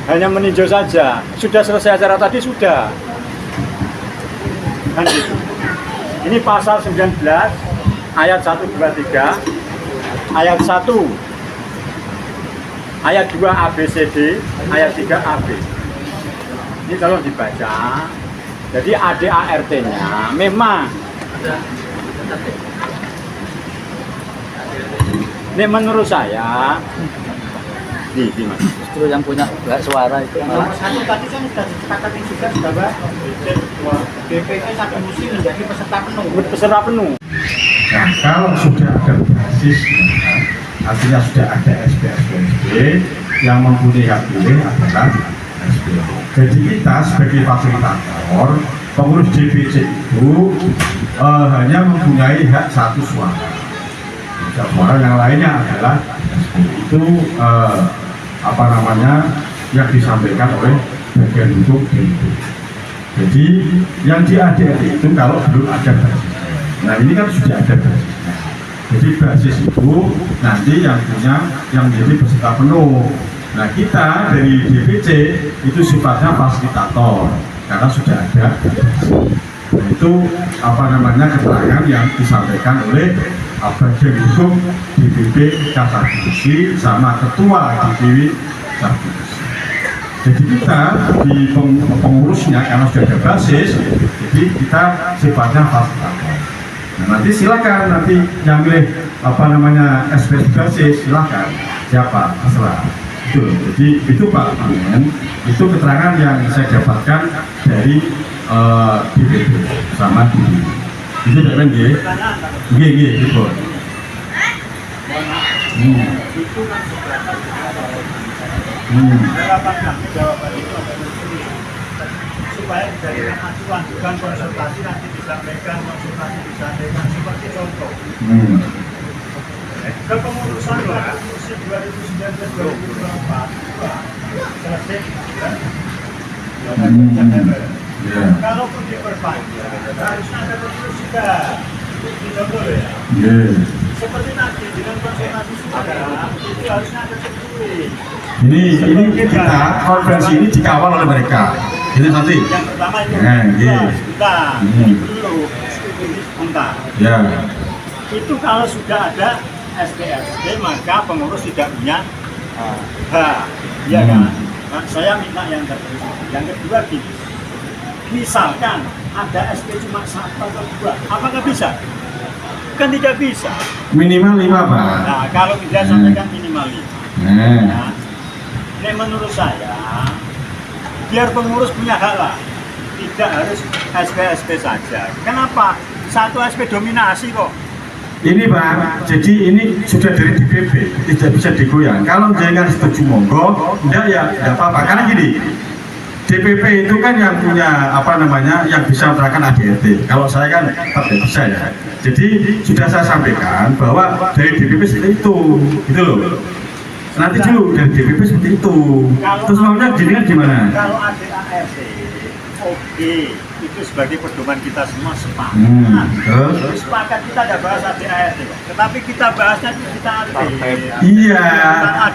Hanya meninjau saja. Sudah selesai acara tadi sudah. Kan gitu. Ini pasal 19 ayat 1, 2, 3, ayat 1, ayat 2 ABCD, ayat 3 AB. Ini kalau dibaca, jadi ADART-nya memang ini menurut saya Di mas. Justru yang punya hak suara itu malah. Satu tadi kan sudah disepakati juga bahwa BPK satu musim menjadi peserta penuh. Peserta penuh. Nah, kalau sudah ada basis, artinya sudah ada SP yang mempunyai hak pilih adalah SP. Jadi kita sebagai fasilitator, pengurus DPC itu hanya mempunyai hak satu suara. Suara yang lainnya adalah SP. Itu apa namanya yang disampaikan oleh bagian hukum DPC. Jadi yang di ADRT itu kalau belum ada basisnya. Nah ini kan sudah ada basisnya. Jadi basis itu nanti yang punya yang menjadi peserta penuh. Nah kita dari DPC itu sifatnya fasilitator karena sudah ada basis. Nah itu apa namanya keterangan yang disampaikan oleh bagian hukum DPP Kasabisi sama ketua DPW Kasabisi. Jadi kita di pengurusnya karena sudah ada basis, jadi kita sifatnya fasilitator. Nah, nanti silakan nanti yang milih apa namanya SPS basis silakan siapa terserah. Itu. Jadi itu Pak Amin, itu keterangan yang saya dapatkan dari DPP sama DPP. Itu kan G, itu. Jawaban itu adalah supaya dari acuan bukan konsultasi nanti disampaikan konsultasi disampaikan seperti contoh kepengurusan musim 2019-2024 selesai kalaupun diperpanjang harusnya ada terus juga contoh ya seperti nanti dengan konsultasi sudah itu harusnya ada tertulis. Ini kita konferensi ini dikawal oleh mereka. Itu nanti. Yang pertama itu kita dulu entah. Ya. Itu kalau sudah ada SPSD maka pengurus tidak punya hak. Ya kan? Nah, saya minta yang tertulis. Yang kedua gini. Misalkan ada SP cuma 1 atau 2, apakah bisa? Kan tidak bisa. Minimal 5 Pak. Nah, kalau tidak sampaikan minimal 5. Nah, ini menurut saya biar pengurus punya hak lah, tidak harus SP saja. Kenapa? Satu SP dominasi kok. Ini Pak, jadi ini sudah dari DPP, tidak bisa digoyang. Kalau jangan setuju monggo, enggak ya enggak apa-apa. Karena gini, DPP itu kan yang punya apa namanya, yang bisa menerapkan ADRT. Kalau saya kan tidak bisa ya. Jadi sudah saya sampaikan bahwa dari DPP seperti itu, gitu loh. Nanti dulu dari DPP seperti itu. Terus maunya jenengan gimana? Kalau ADART, oke, itu sebagai pedoman kita semua sepakat. Terus? Sepakat kita tidak bahas ADART, tetapi kita bahasnya itu kita ADART. Iya,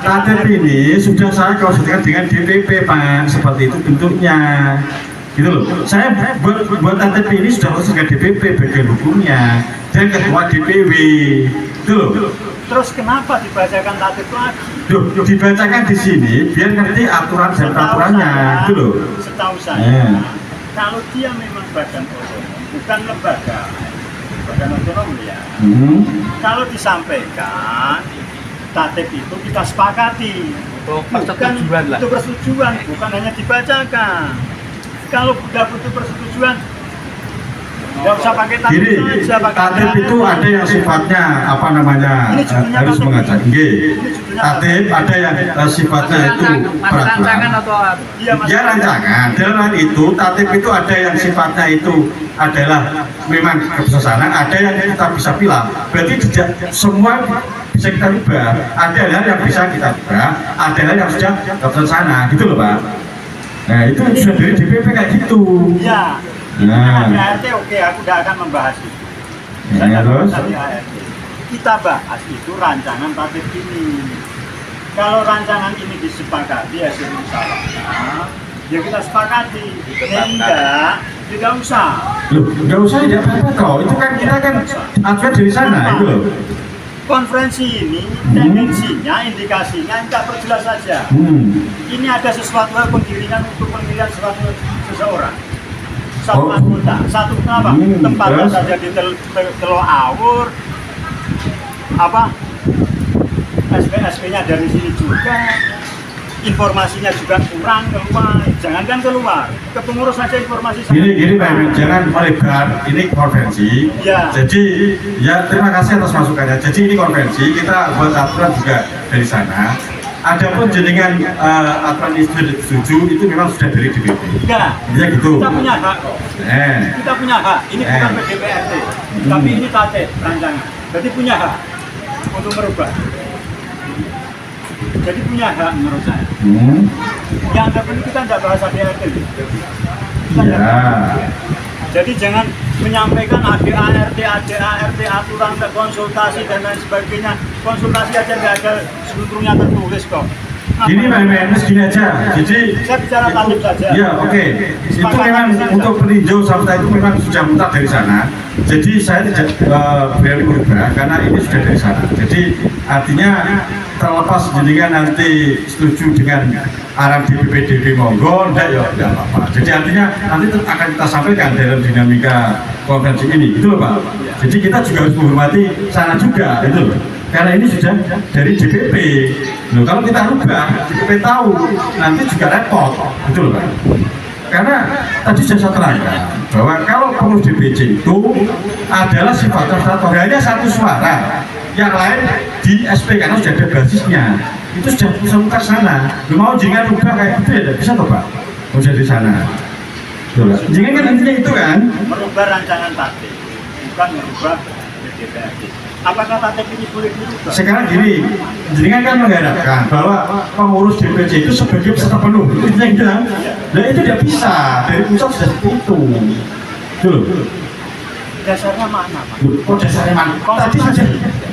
KTP ini sudah saya konsultasikan dengan DPP Pak, seperti itu bentuknya. Gitu loh. Saya buat KTP ini sudah konsultasi dengan DPP bagian hukumnya dan ketua DPW. Gitu loh. Terus kenapa dibacakan tatip lagi? Duh, dibacakan di sini biar ngerti aturan dan peraturannya, gitu loh. Setahu saya, kalau dia memang badan otonom, bukan lembaga, badan otonom ya. Kalau disampaikan tatip itu kita sepakati, bukan itu persetujuan, bukan hanya dibacakan. Kalau sudah butuh persetujuan, nggak usah pakai tatip saja. Tatip itu ada yang sifatnya apa namanya harus mengajak. Tatip ada yang sifatnya itu peraturan. Ya rancangan. Dalam itu tatip itu ada yang sifatnya itu adalah memang keputusan. Ada yang kita bisa pilih. Berarti tidak semua bisa kita ubah. Ada hal yang bisa kita ubah. Ada hal yang sudah keputusan. Gitu loh Pak. Nah itu sudah dari DPP kayak gitu. Ya. Nah, ADART oke, aku tidak akan membahas itu. Terus? Kita bahas itu rancangan tatip ini. Kalau rancangan ini disepakati hasil musyawarah, ya kita sepakati. Tidak usah. Loh, nggak usah ya apa-apa toh. Itu kan kita kan acuan dari sana itu loh. Konferensi ini tendensinya, indikasinya kita perjelas saja. Ini ada sesuatu penggiringan untuk pemilihan seseorang. Satu anggota, satu kenapa? Tempatnya saja di Teluk Awur, apa? SP-SP-nya dari sini juga, informasinya juga kurang keluar, jangankan keluar, ke pengurus saja informasi Gini Pak Emin, jangan melebar, ini konvensi. Ya. Jadi ya terima kasih atas masukannya. Jadi ini konvensi, kita buat aturan juga dari sana. Adapun jenengan aturan itu setuju itu memang sudah dari DPP. Enggak, Ya gitu. kita punya hak kok. Kita punya hak, ini bukan PDPRD, tapi ini tatip rancangan. Jadi punya hak untuk merubah. Jadi punya hak menurut saya. Yang ada pun kita tidak bahas ADART. Jadi jangan menyampaikan ADART, aturan konsultasi dan lain sebagainya. Konsultasi aja nggak ada seluruhnya tertulis kok. Gini Pak Emin, gini aja. Jadi saya bicara tatip saja. Ya oke. Itu memang untuk peninjau sampai itu memang sudah mutlak dari sana. Jadi saya tidak berani berubah karena ini sudah dari sana. Jadi artinya terlepas jenengan nanti setuju dengan arahan DPP monggo, enggak ya tidak apa-apa. Jadi artinya nanti akan kita sampaikan dalam dinamika konferensi ini, gitu loh Pak. Jadi kita juga harus menghormati sana juga, itu loh. Karena ini sudah dari DPP. Loh, kalau kita rubah, DPP tahu, nanti juga repot, gitu loh Pak. Karena tadi saya terangkan bahwa kalau pengurus DPC itu adalah sifatnya stator, hanya satu suara, yang lain di SP karena sudah ada basisnya, itu sudah bisa ke sana. Lu mau jangan rubah kayak gitu ya, tidak bisa toh Pak, sudah di sana. Jangan kan intinya itu kan? Merubah rancangan tatip, bukan merubah DPRD. Apakah tatip ini boleh dirubah? Sekarang gini, jenengan kan mengharapkan bahwa pengurus DPC itu sebagai peserta penuh, itu yang bilang, nah itu tidak bisa, dari pusat sudah seperti itu. Dulu. Dasarnya mana Pak? Oh dasarnya mana? Tadi saja.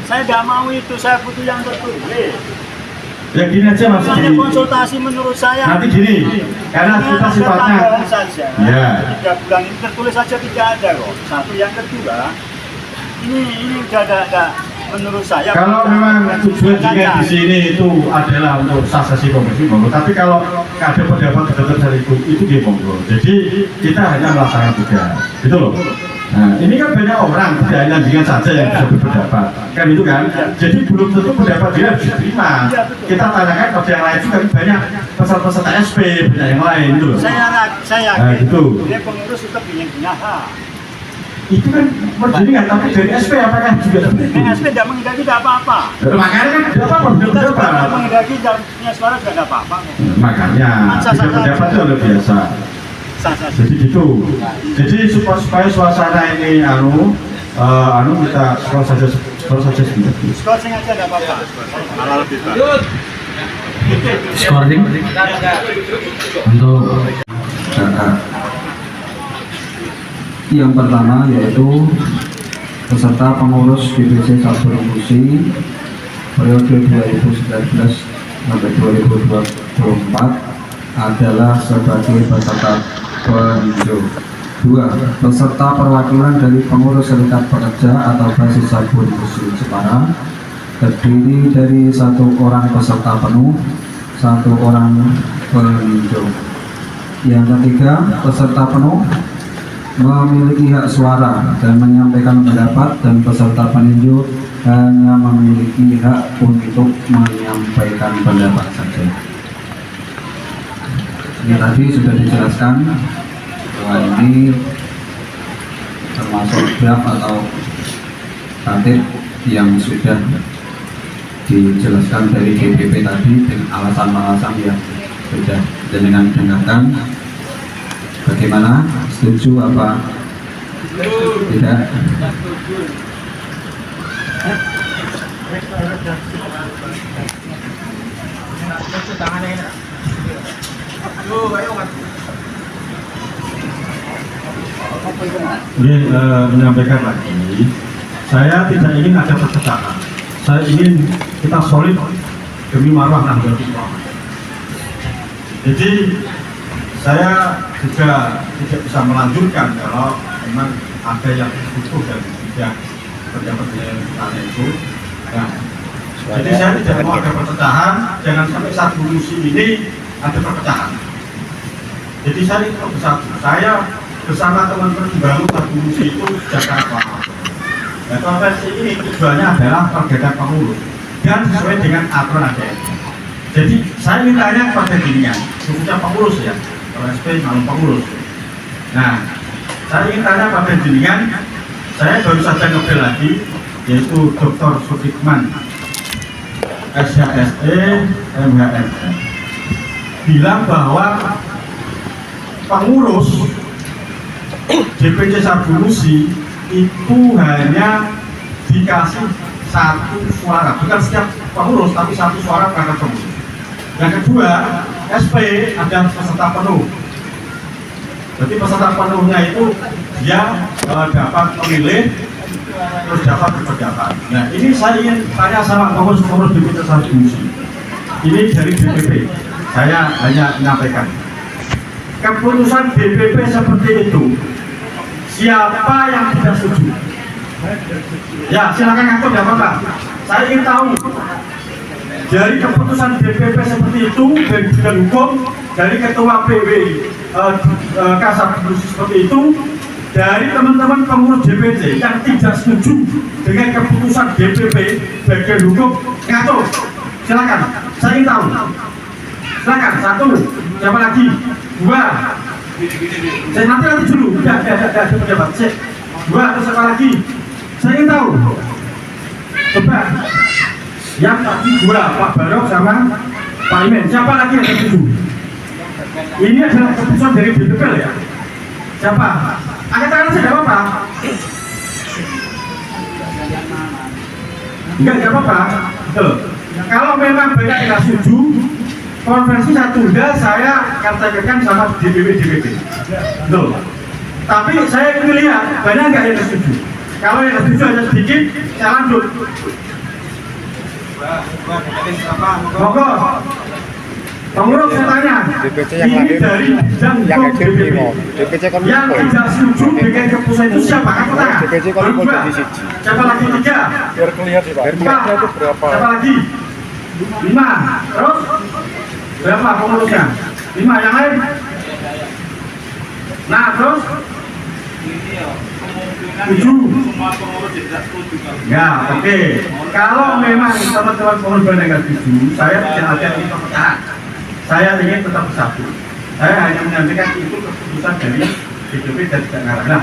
Saya nggak mau itu, saya butuh yang tertulis. Ya gini aja Mas. Hanya Gini. konsultasi menurut saya. Nanti gini, karena Ini kita ada sifatnya. tambahan saja. Ya. 3 bulan ini tertulis saja tidak ada kok. Satu, yang kedua, ini udah ada menurut saya. Kalau memang tujuan jika di sini itu adalah untuk sasasi komisi monggo, tapi kalau ada pendapat tertentu dari itu dia monggo. Jadi kita hanya melaksanakan tugas, gitu loh. Nah, ini kan banyak orang, tidak hanya dengan saja yang bisa berpendapat, kan itu kan. Jadi belum tentu pendapat dia harus diterima. Kita tanyakan pada yang lain juga, banyak peserta SP, banyak yang lain, gitu loh. Saya Nah, yakin gitu. dia pengurus tetap ingin punya hak. Itu kan berdiri tapi dari SP apakah juga seperti itu? SP tidak menghendaki tidak apa-apa. Makanya kan tidak apa-apa, Kita juga tidak berpendapat. menghendaki tidak punya suara juga tidak apa-apa. Makanya tidak pendapat itu luar biasa. Sah-sah. Jadi gitu. Jadi supaya suasana ini kita skor saja sebentar. Skor sing aja tidak apa-apa. Malah lebih baik. Scoring untuk Yang pertama yaitu peserta pengurus DPC Sabur Musi periode 2019 sampai 2024 adalah sebagai peserta peninjau. 2. Peserta perwakilan dari pengurus serikat pekerja atau basis Sabur Musi Semarang terdiri dari 1 orang peserta penuh, 1 orang peninjau. Yang ketiga, peserta penuh memiliki hak suara dan menyampaikan pendapat, dan peserta peninjau hanya memiliki hak untuk menyampaikan pendapat saja. Ini tadi sudah dijelaskan bahwa ini termasuk draft atau tatip yang sudah dijelaskan dari DPP tadi dengan alasan-alasan yang sudah dengan dengarkan. Bagaimana? Setuju apa tidak? Ini menyampaikan lagi, saya tidak ingin ada perpecahan. Saya ingin kita solid demi marwah Nahdlatul Ulama. Jadi saya juga tidak bisa melanjutkan kalau memang ada yang butuh dan tidak terdapat dengan tanya itu. Nah, jadi saya tidak mau ada perpecahan, jangan sampai satu musim ini ada perpecahan. Jadi saya itu bersatu. Saya bersama teman-teman membangun satu musim itu Jakarta. Nah, konferensi ini tujuannya adalah pergerakan pengurus. dan sesuai dengan aturan ADN. Jadi saya mintanya kepada dirinya, khususnya pengurus ya, kalau SP maupun pengurus. Nah, saya ingin tanya pada dirinya, saya baru saja ngebel lagi, yaitu Dr. Sutikman, SHSE, MHM, bilang bahwa pengurus DPC Sabulusi itu hanya dikasih satu suara, bukan setiap pengurus tapi satu suara karena pengurus. Yang kedua, SP ada peserta penuh. Jadi peserta penuhnya itu dia dapat memilih terus dapat berpendapat. Nah ini saya ingin tanya sama pengurus-pengurus DPC Sabulusi. Ini dari DPP. Saya hanya menyampaikan keputusan DPP seperti itu. Siapa yang tidak setuju? Ya silakan ngatur, tidak apa-apa. Saya ingin tahu dari keputusan DPP seperti itu, dari bidang hukum, dari ketua PW Kasab seperti itu, dari teman-teman pengurus DPC yang tidak setuju dengan keputusan DPP bagian hukum, ngatur. Silakan, saya ingin tahu. Silakan, satu, siapa lagi? Dua, saya nanti dulu, tidak pejabat. Dua, atau siapa lagi? Saya ingin tahu. Coba, yang tadi dua, Pak Barok sama Pak Imen, siapa lagi yang setuju? Ini adalah keputusan dari DPP ya? Siapa? Angkat tangan saja, apa-apa? Enggak apa-apa. Betul. Kalau memang banyak yang setuju, konferensi saya tunda, saya katakan sama DPP. Betul. Tapi saya ingin lihat banyak nggak yang setuju. Kalau yang setuju hanya sedikit, saya lanjut. Monggo. Pengurus saya tanya, ini dari bidang hukum DPP yang tidak setuju dengan keputusan itu siapa? Angkat tangan. Dua. Siapa lagi? Tiga. Empat. Siapa lagi? 5. Terus berapa pengurusnya? 5. Yang lain? Nah terus 7. Ya oke. Kalau memang teman-teman pengurus nggak setuju, saya tidak ada di perpecahan. Saya ingin tetap bersatu. Saya hanya menyampaikan itu keputusan dari DPP dan tidak ngarang.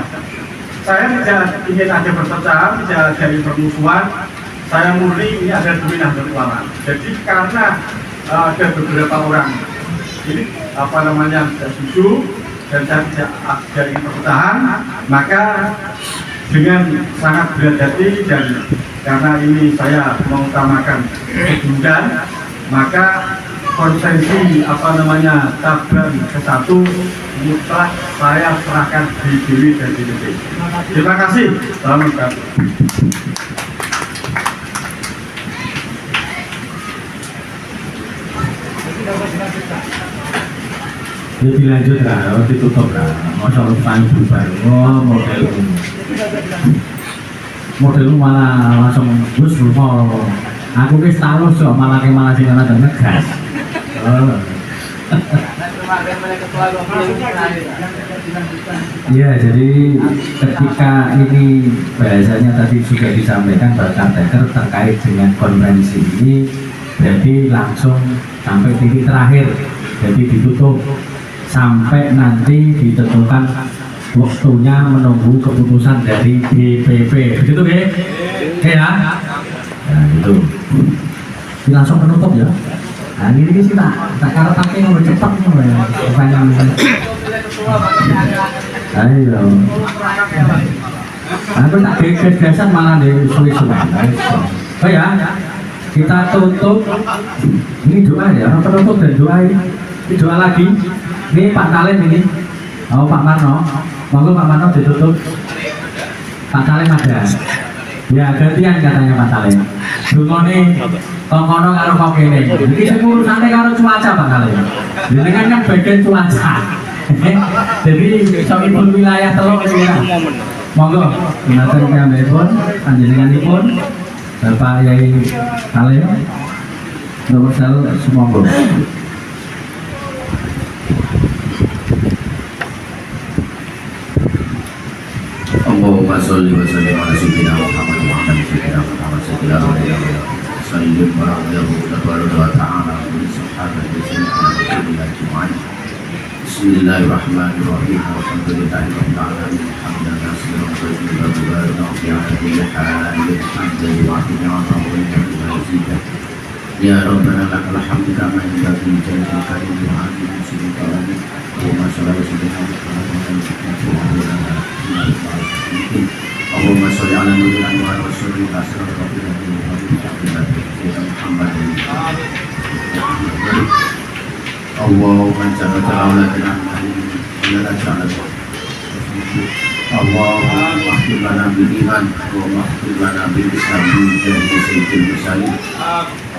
Saya tidak ingin ada perpecahan, tidak ada permusuhan. Saya murni ini ada demi Nahdlatul Ulama. Jadi karena ada beberapa orang ini tidak setuju dan saya tidak ada ingin perpecahan, maka dengan sangat berat hati dan karena ini saya mengutamakan kejujuran, maka konsensi tabel ke-1 mutlak saya serahkan di DPW dan DPP. Terima kasih. Selamat. Jadi lanjut lah, ditutup lah. Masa urusan bubar, model malah langsung bus rumah. Aku ke stalus kok malah sih karena ada ngegas. Iya, jadi ketika ini bahasanya tadi sudah disampaikan bahkan Teker terkait dengan konferensi ini, jadi langsung sampai titik terakhir, jadi ditutup sampai nanti ditentukan waktunya menunggu keputusan dari DPP, begitu ya? Nah gitu, langsung menutup ya. Nah ini sih tak karena pakai mau cepat nih pertanyaan. Ayo, aku tak kegasan malah di suwi-suwi. Oh ya, kita tutup. Ini doa ya, orang penutup dan doa ini doa lagi. Ini Pak Talim ini, oh Pak Marno, monggo Pak Marno ditutup. Pak Talim ada. Ya gantian katanya Pak Talim. Dungone tongkono karo kok kene. Iki sing urusane karo cuaca Pak Talim. Jenengan kan bagian cuaca. Jadi iso ibun wilayah teluk iki. Monggo menatur piyambakipun panjenenganipun Bapak Yai Talim. Nomor sel sumangga. Allahumma sholli wa sallim ala sayyidina Muhammad wa ala ali sayyidina Muhammad sallallahu alaihi wasallam. وسلم ورضي الله تبارك وتعالى عن الصحابة سيدنا رسول الله أجمعين. بسم الله الرحمن الرحيم والحمد لله رب العالمين حمدا كثيرا طيبا مباركا في كل حال حمدا يوافي نعمه ويزيده. يا ربنا لك الحمد كما ينبغي لجلالك الكريم وعظيم سلطانك اللهم صل على سيدنا محمد. اللهم صل على نور الانوار والسر الاسرار محمد. اللهم جعل اولادنا ولا تجعل اللهم اغفر لنا بالايمان اللهم اغفر لنا بالاسلام بجاه سيد المرسلين.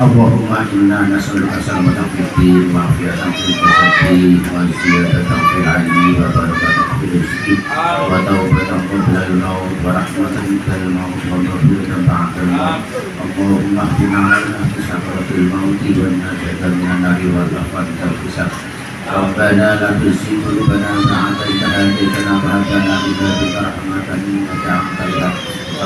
اللهم انا نسالك سلامة في الدين وعافية في الجسد وزيادة في العلم وبركة في الرزق وتوبة قبل الموت ورحمة عند الموت ومغفرة بعد الموت. اللهم اهدنا على سكرة الموت والنجاة من النار والعافية من الحساب. ربنا لا تزغ قلوبنا بعد إذ هديتنا وهب لنا من لدنك رحمة إنك أنت الوهاب.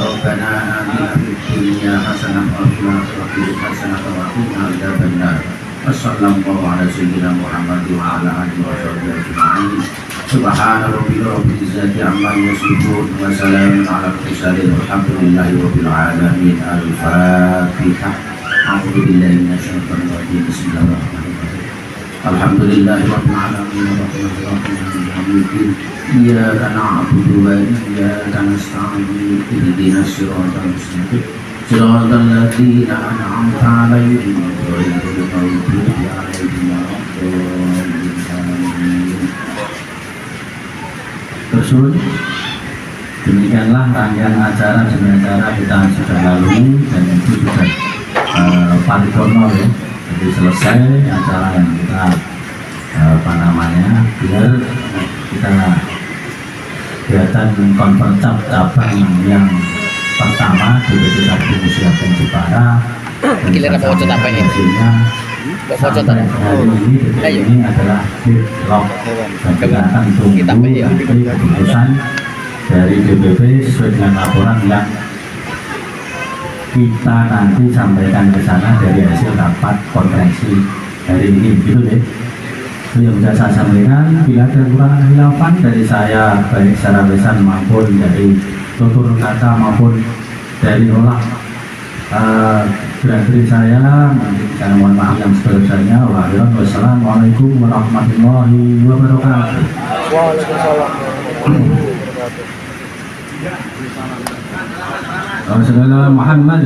ربنا آتنا في الدنيا حسنة وفي الآخرة حسنة وقنا عذاب النار. وصلى الله على سيدنا محمد وعلى آله وصحبه أجمعين. سبحان ربك رب العزة عما يصفون وسلام على المرسلين والحمد لله رب العالمين. الفاتحة. أعوذ بالله من الشيطان الرجيم. بسم الله الرحمن الرحيم. الحمد لله رب العالمين الرحمن الرحيم مالك يوم الدين. إياك نعبد وإياك نستعين اهدنا الصراط المستقيم صراط الذين أنعمت عليهم غير المغضوب عليهم ولا الضالين. Terus demikianlah rangkaian acara demi acara kita sudah lalui dan itu sudah paripurna ya. Jadi selesai acara yang kita biar kita kegiatan konferensi cabang yang pertama di BPKB Musyawarah Jepara sampai hari ini adalah deadlock dan kita akan tunggu nanti keputusan dari DPP sesuai dengan laporan yang kita nanti sampaikan ke sana dari hasil rapat konferensi hari ini, gitu deh. Itu yang bisa saya sampaikan. Bila ada kekurangan khilafan dari saya baik secara lisan maupun dari tutur kata maupun dari olah gerak-gerik saya, saya mohon maaf yang sebesar-besarnya. Wassalamualaikum warahmatullahi wabarakatuh. Waalaikumsalam. Muhammad